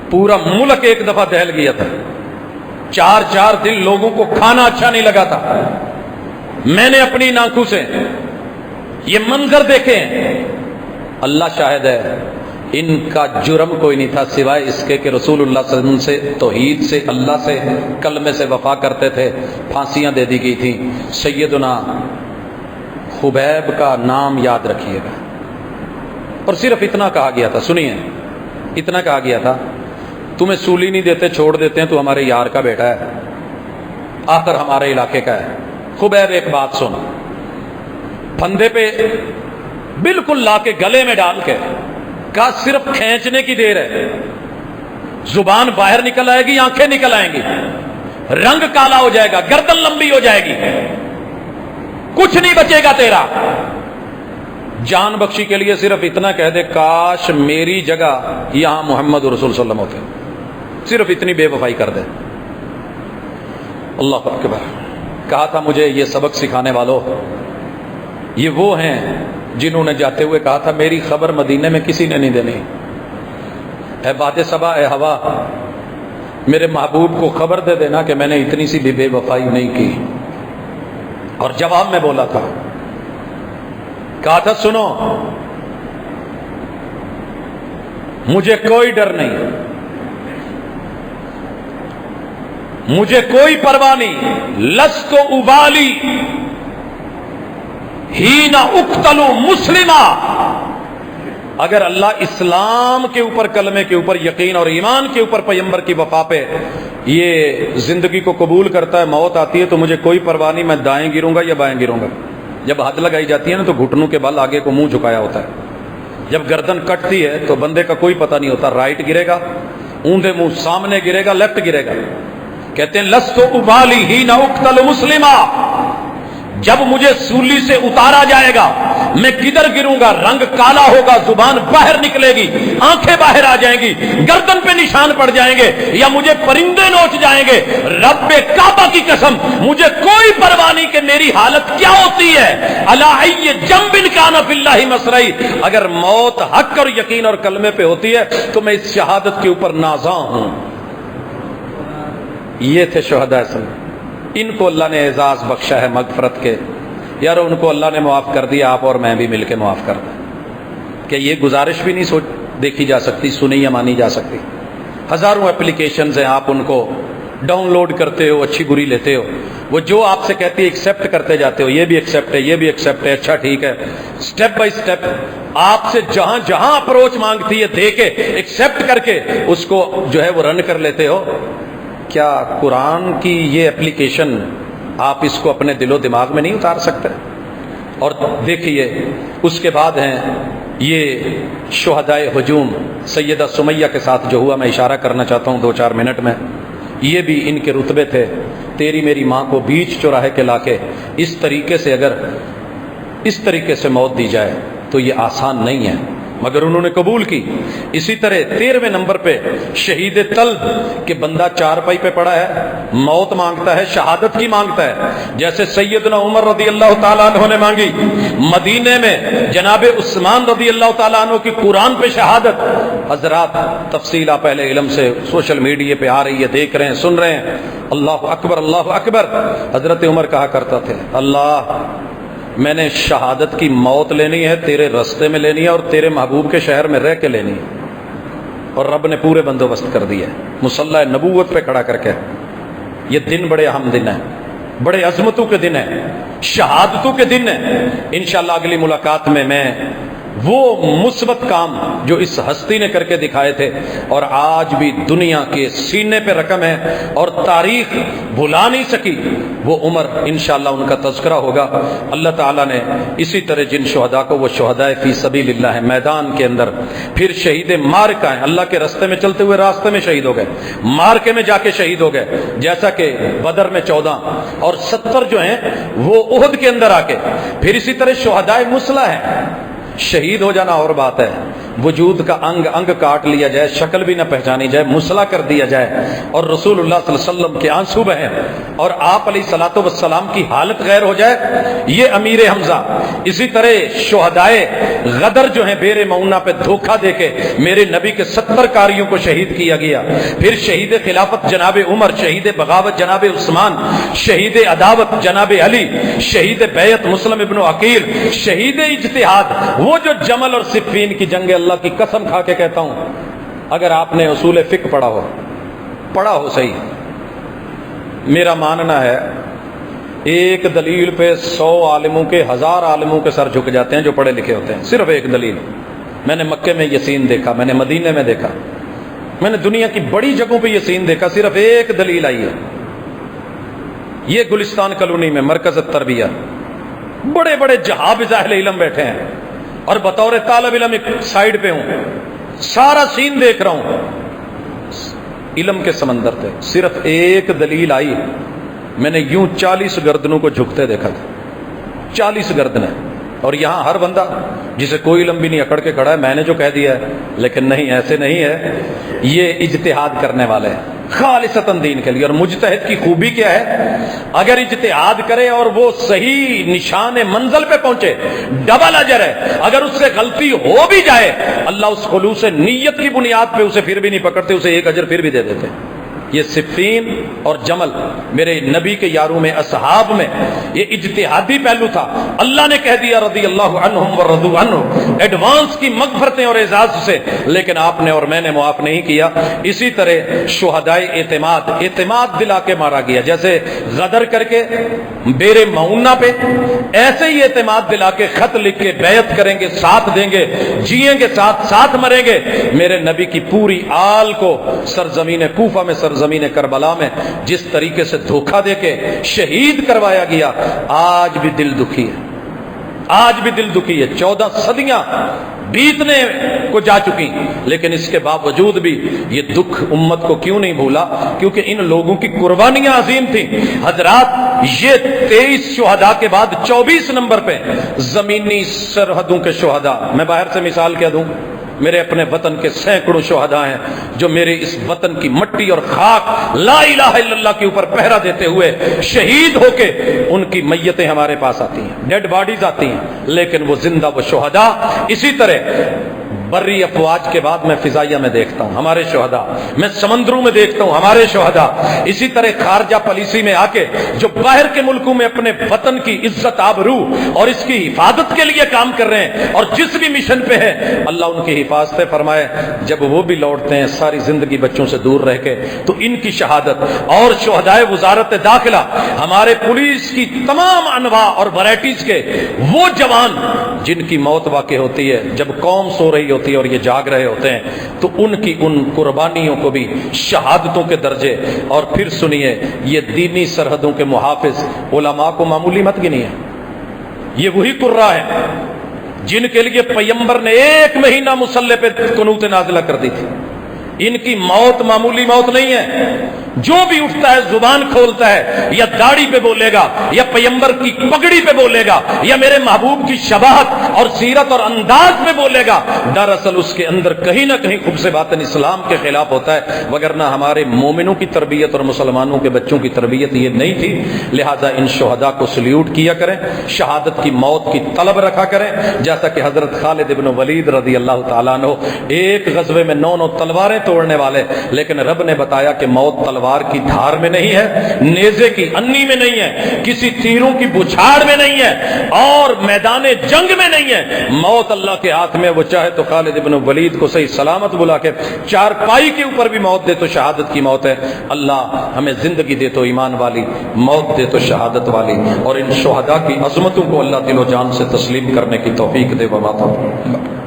S1: پورا ملک ایک دفعہ دہل گیا تھا. 4 دن لوگوں کو کھانا اچھا نہیں لگا تھا. میں نے اپنی آنکھوں سے یہ منظر دیکھے ہیں. اللہ شاہد ہے، ان کا جرم کوئی نہیں تھا سوائے اس کے کہ رسول اللہ صلی اللہ علیہ وسلم سے، توحید سے، اللہ سے، کلمے سے وفا کرتے تھے. پھانسیاں دے دی گئی تھیں. سیدنا خبیب کا نام یاد رکھیے گا. اور صرف اتنا کہا گیا تھا، سنیے، اتنا کہا گیا تھا، تمہیں سولی نہیں دیتے، چھوڑ دیتے ہیں، تو ہمارے یار کا بیٹا ہے، آخر ہمارے علاقے کا ہے. خبیب ایک بات سن، پھندے پہ بالکل لا کے گلے میں ڈال کے کہا صرف کھینچنے کی دیر ہے، زبان باہر نکل آئے گی، آنکھیں نکل آئیں گی، رنگ کالا ہو جائے گا، گردن لمبی ہو جائے گی، کچھ نہیں بچے گا تیرا. جان بخشی کے لیے صرف اتنا کہہ دے، کاش میری جگہ یہاں محمد رسول صلی اللہ علیہ وسلم ہوتے. صرف اتنی بے وفائی کر دے. اللہ اکبر. کہا تھا مجھے یہ سبق سکھانے والوں، یہ وہ ہیں جنہوں نے جاتے ہوئے کہا تھا میری خبر مدینے میں کسی نے نہیں دینی. اے باد صبا، اے ہوا، میرے محبوب کو خبر دے دینا کہ میں نے اتنی سی بھی بے وفائی نہیں کی. اور جواب میں بولا تھا، کہا تھا سنو، مجھے کوئی ڈر نہیں، مجھے کوئی پرواہ نہیں. لست ابالی حین اقتل مسلما. اگر اللہ اسلام کے اوپر، کلمے کے اوپر یقین اور ایمان کے اوپر، پیمبر کی وفا پہ یہ زندگی کو قبول کرتا ہے، موت آتی ہے تو مجھے کوئی پرواہ نہیں، میں دائیں گروں گا یا بائیں گروں گا. جب حد لگائی جاتی ہے نا تو گھٹنوں کے بل آگے کو منہ جھکایا ہوتا ہے. جب گردن کٹتی ہے تو بندے کا کوئی پتہ نہیں ہوتا، رائٹ گرے گا، اوندے منہ سامنے گرے گا، لیفٹ گرے گا. کہتے ہیں لست ابالی حین اقتل مسلما، جب مجھے سولی سے اتارا جائے گا میں کدھر گروں گا، رنگ کالا ہوگا، زبان باہر نکلے گی، آنکھیں باہر آ جائیں گی، گردن پہ نشان پڑ جائیں گے، یا مجھے پرندے نوچ جائیں گے، رب کعبہ کی قسم مجھے کوئی پرواہ نہیں کہ میری حالت کیا ہوتی ہے۔ الا ای جنب کان فی اللہ مصرعی، اگر موت حق اور یقین اور کلمے پہ ہوتی ہے تو میں اس شہادت کے اوپر نازاں ہوں۔ یہ تھے شہداء سن، ان کو اللہ نے اعزاز بخشا ہے مغفرت کے، یار ان کو اللہ نے معاف کر دیا، آپ اور میں بھی مل کے معاف کر دیں۔ کہ یہ گزارش بھی نہیں دیکھی جا سکتی، سنی یا مانی جا سکتی۔ ہزاروں اپلیکیشنز ہیں، آپ ان کو ڈاؤن لوڈ کرتے ہو، اچھی بری لیتے ہو، وہ جو آپ سے کہتی ہے ایکسیپٹ کرتے جاتے ہو، یہ بھی ایکسیپٹ ہے، یہ بھی ایکسیپٹ ہے، اچھا ٹھیک ہے، سٹیپ بائی سٹیپ آپ سے جہاں جہاں اپروچ مانگتی ہے دے کے ایکسیپٹ کر کے اس کو جو ہے وہ رن کر لیتے ہو۔ کیا قرآن کی یہ اپلیکیشن آپ اس کو اپنے دل و دماغ میں نہیں اتار سکتے؟ اور دیکھیے اس کے بعد ہیں یہ شہدائے ہجوم، سیدہ سمیہ کے ساتھ جو ہوا، میں اشارہ کرنا چاہتا ہوں 2-4 منٹ میں۔ یہ بھی ان کے رتبے تھے، تیری میری ماں کو بیچ چوراہے کے لا کے اس طریقے سے، اگر اس طریقے سے موت دی جائے تو یہ آسان نہیں ہے، مگر انہوں نے قبول کی۔ اسی طرح 13ویں نمبر پہ شہید طلب کہ بندہ چارپائی پہ پڑا ہے، موت مانگتا ہے، شہادت کی مانگتا ہے، جیسے سیدنا عمر رضی اللہ تعالیٰ عنہ نے مانگی، مدینے میں جناب عثمان رضی اللہ تعالیٰ عنہ کی قرآن پہ شہادت۔ حضرات تفصیل آپ اہل علم سے سوشل میڈیا پہ آ رہی ہے، دیکھ رہے ہیں، سن رہے ہیں، اللہ اکبر اللہ اکبر۔ حضرت عمر کہا کرتا تھے، اللہ میں نے شہادت کی موت لینی ہے، تیرے رستے میں لینی ہے اور تیرے محبوب کے شہر میں رہ کے لینی ہے، اور رب نے پورے بندوبست کر دیا ہے مصلی نبوت پہ کھڑا کر کے۔ یہ دن بڑے اہم دن ہیں، بڑے عظمتوں کے دن ہیں، شہادتوں کے دن ہیں۔ انشاءاللہ اگلی ملاقات میں وہ مثبت کام جو اس ہستی نے کر کے دکھائے تھے اور آج بھی دنیا کے سینے پہ رقم ہے اور تاریخ بھلا نہیں سکی، وہ عمر انشاءاللہ ان کا تذکرہ ہوگا۔ اللہ تعالیٰ نے اسی طرح جن شہداء کو، وہ شہداء فی سبیل اللہ ہیں، میدان کے اندر، پھر شہید مارکہ ہیں، اللہ کے راستے میں چلتے ہوئے راستے میں شہید ہو گئے، مارکے میں جا کے شہید ہو گئے، جیسا کہ بدر میں 14 اور 70 جو ہیں وہ احد کے اندر آ کے، پھر اسی طرح شہداء مسلح ہیں۔ شہید ہو جانا اور بات ہے، وجود کا انگ انگ کاٹ لیا جائے، شکل بھی نہ پہچانی جائے، مسلح کر دیا جائے اور رسول اللہ صلی اللہ علیہ وسلم کے آنسو بہیں اور آپ علیہ الصلوۃ والسلام کی حالت غیر ہو جائے، یہ امیر حمزہ۔ اسی طرح شہدائے غدر جو ہیں، بیر معونہ پہ دھوکہ دے کے میرے نبی کے 70 کاریوں کو شہید کیا گیا، پھر شہید خلافت جناب عمر، شہید بغاوت جناب عثمان، شہید عداوت جناب علی، شہید بیعت مسلم ابن عقیل، شہید اجتہاد، وہ جو جمل اور صفین کی جنگ، اللہ کی قسم کھا کے کہتا ہوں، اگر آپ نے اصول فقہ پڑھا ہو صحیح، میرا ماننا ہے ایک دلیل پہ 100 عالموں کے 1000 عالموں کے سر جھک جاتے ہیں جو پڑھے لکھے ہوتے ہیں، صرف ایک دلیل۔ میں نے مکے میں یہ سین دیکھا، میں نے مدینے میں دیکھا، میں نے دنیا کی بڑی جگہوں پہ یہ سین دیکھا، صرف ایک دلیل آئی ہے، یہ گلستان کالونی میں مرکز التربیہ، بڑے بڑے جہابذ اہل علم بیٹھے ہیں اور بطور طالب علم ایک سائیڈ پہ ہوں، سارا سین دیکھ رہا ہوں، علم کے سمندر تھے، صرف ایک دلیل آئی، میں نے یوں 40 گردنوں کو جھکتے دیکھا تھا، 40 گردنیں، اور یہاں ہر بندہ جسے کوئی علم بھی نہیں اکڑ کے کھڑا ہے، میں نے جو کہہ دیا ہے، لیکن نہیں، ایسے نہیں ہے، یہ اجتہاد کرنے والے ہیں خالصتاً دین کے لیے۔ اور مجتہد کی خوبی کیا ہے؟ اگر اجتہاد کرے اور وہ صحیح نشان منزل پہ پہنچے، ڈبل اجر ہے، اگر اس سے غلطی ہو بھی جائے، اللہ اس خلوص نیت کی بنیاد پہ اسے پھر بھی نہیں پکڑتے، اسے ایک اجر پھر بھی دے دیتے۔ یہ صفین اور جمل میرے نبی کے یاروں میں، اصحاب میں، یہ اجتہادی پہلو تھا۔ اللہ نے کہہ دیا رضی اللہ عنہم ورضوا عنہ، ایڈوانس کی مغفرتیں اور اعزاز سے، لیکن آپ نے اور میں نے معاف نہیں کیا۔ اسی طرح شہدائے اعتماد دلا کے مارا گیا، جیسے غدر کر کے بیر معونہ پہ، ایسے ہی اعتماد دلا کے خط لکھ کے بیعت کریں گے، ساتھ دیں گے، جیئیں گے، ساتھ مریں گے۔ میرے نبی کی پوری آل کو سرزمین کوفہ میں، سرزمین کربلا میں جس طریقے سے دھوکہ دے کے شہید کروایا گیا، آج بھی دل دکھی ہے، آج بھی دل دکھی ہے۔ 14 صدیاں بیتنے کو جا چکی، لیکن اس کے باوجود بھی یہ دکھ امت کو کیوں نہیں بھولا؟ کیونکہ ان لوگوں کی قربانیاں عظیم تھیں۔ حضرات، یہ 23 شہداء کے بعد 24 نمبر پہ زمینی سرحدوں کے شہداء۔ میں باہر سے مثال کیا دوں؟ میرے اپنے وطن کے سینکڑوں شہداء ہیں جو میرے اس وطن کی مٹی اور خاک لا الہ الا اللہ کے اوپر پہرا دیتے ہوئے شہید ہو کے ان کی میتیں ہمارے پاس آتی ہیں، ڈیڈ باڈیز آتی ہیں، لیکن وہ زندہ وہ شہداء۔ اسی طرح بری افواج کے بعد میں فضائیہ میں دیکھتا ہوں ہمارے شہداء، میں سمندروں میں دیکھتا ہوں ہمارے شہداء، اسی طرح خارجہ پالیسی میں آ کے جو باہر کے ملکوں میں اپنے وطن کی عزت آبرو اور اس کی حفاظت کے لیے کام کر رہے ہیں اور جس بھی مشن پہ ہے، اللہ ان کی حفاظت فرمائے۔ جب وہ بھی لوٹتے ہیں ساری زندگی بچوں سے دور رہ کے، تو ان کی شہادت اور شہدائے وزارت داخلہ، ہمارے پولیس کی تمام انواع اور ورائٹیز کے وہ جوان جن کی موت واقع ہوتی ہے جب قوم سو رہی ہوتی ہے اور یہ جاگ رہے ہوتے ہیں، تو ان کی ان قربانیوں کو بھی شہادتوں کے درجے۔ اور پھر سنیے، یہ دینی سرحدوں کے محافظ علماء کو معمولی مت گنی ہے، یہ وہی قرہ ہیں جن کے لیے پیغمبر نے 1 مہینہ مصلی پہ قنوت نازلہ کر دی تھی۔ ان کی موت معمولی موت نہیں ہے۔ جو بھی اٹھتا ہے زبان کھولتا ہے، یا داڑھی پہ بولے گا، یا پیغمبر کی پگڑی پہ بولے گا، یا میرے محبوب کی شباہت اور سیرت اور انداز میں بولے گا، دراصل اس کے اندر کہیں نہ کہیں خبث باطن اسلام کے خلاف ہوتا ہے، وگرنہ ہمارے مومنوں کی تربیت اور مسلمانوں کے بچوں کی تربیت یہ نہیں تھی۔ لہذا ان شہداء کو سلیوٹ کیا کریں، شہادت کی موت کی طلب رکھا کریں، جیسا کہ حضرت خالد ابن ولید رضی اللہ تعالیٰ عنہ ایک غزوے میں 9 تلواریں توڑنے والے، لیکن رب نے بتایا کہ موت تلوار کی دھار میں نہیں ہے، نیزے کی انی میں نہیں ہے، کسی تیروں کی بچھاڑ میں نہیں ہے، اور میدان جنگ میں نہیں ہے، موت اللہ کے ہاتھ میں۔ وہ چاہے تو خالد ابن ولید کو صحیح سلامت بلا کے چارپائی کے اوپر بھی موت دے تو شہادت کی موت ہے۔ اللہ ہمیں زندگی دے تو ایمان والی، موت دے تو شہادت والی، اور ان شہداء کی عظمتوں کو اللہ دل و جان سے تسلیم کرنے کی توفیق دے۔ وما توفیق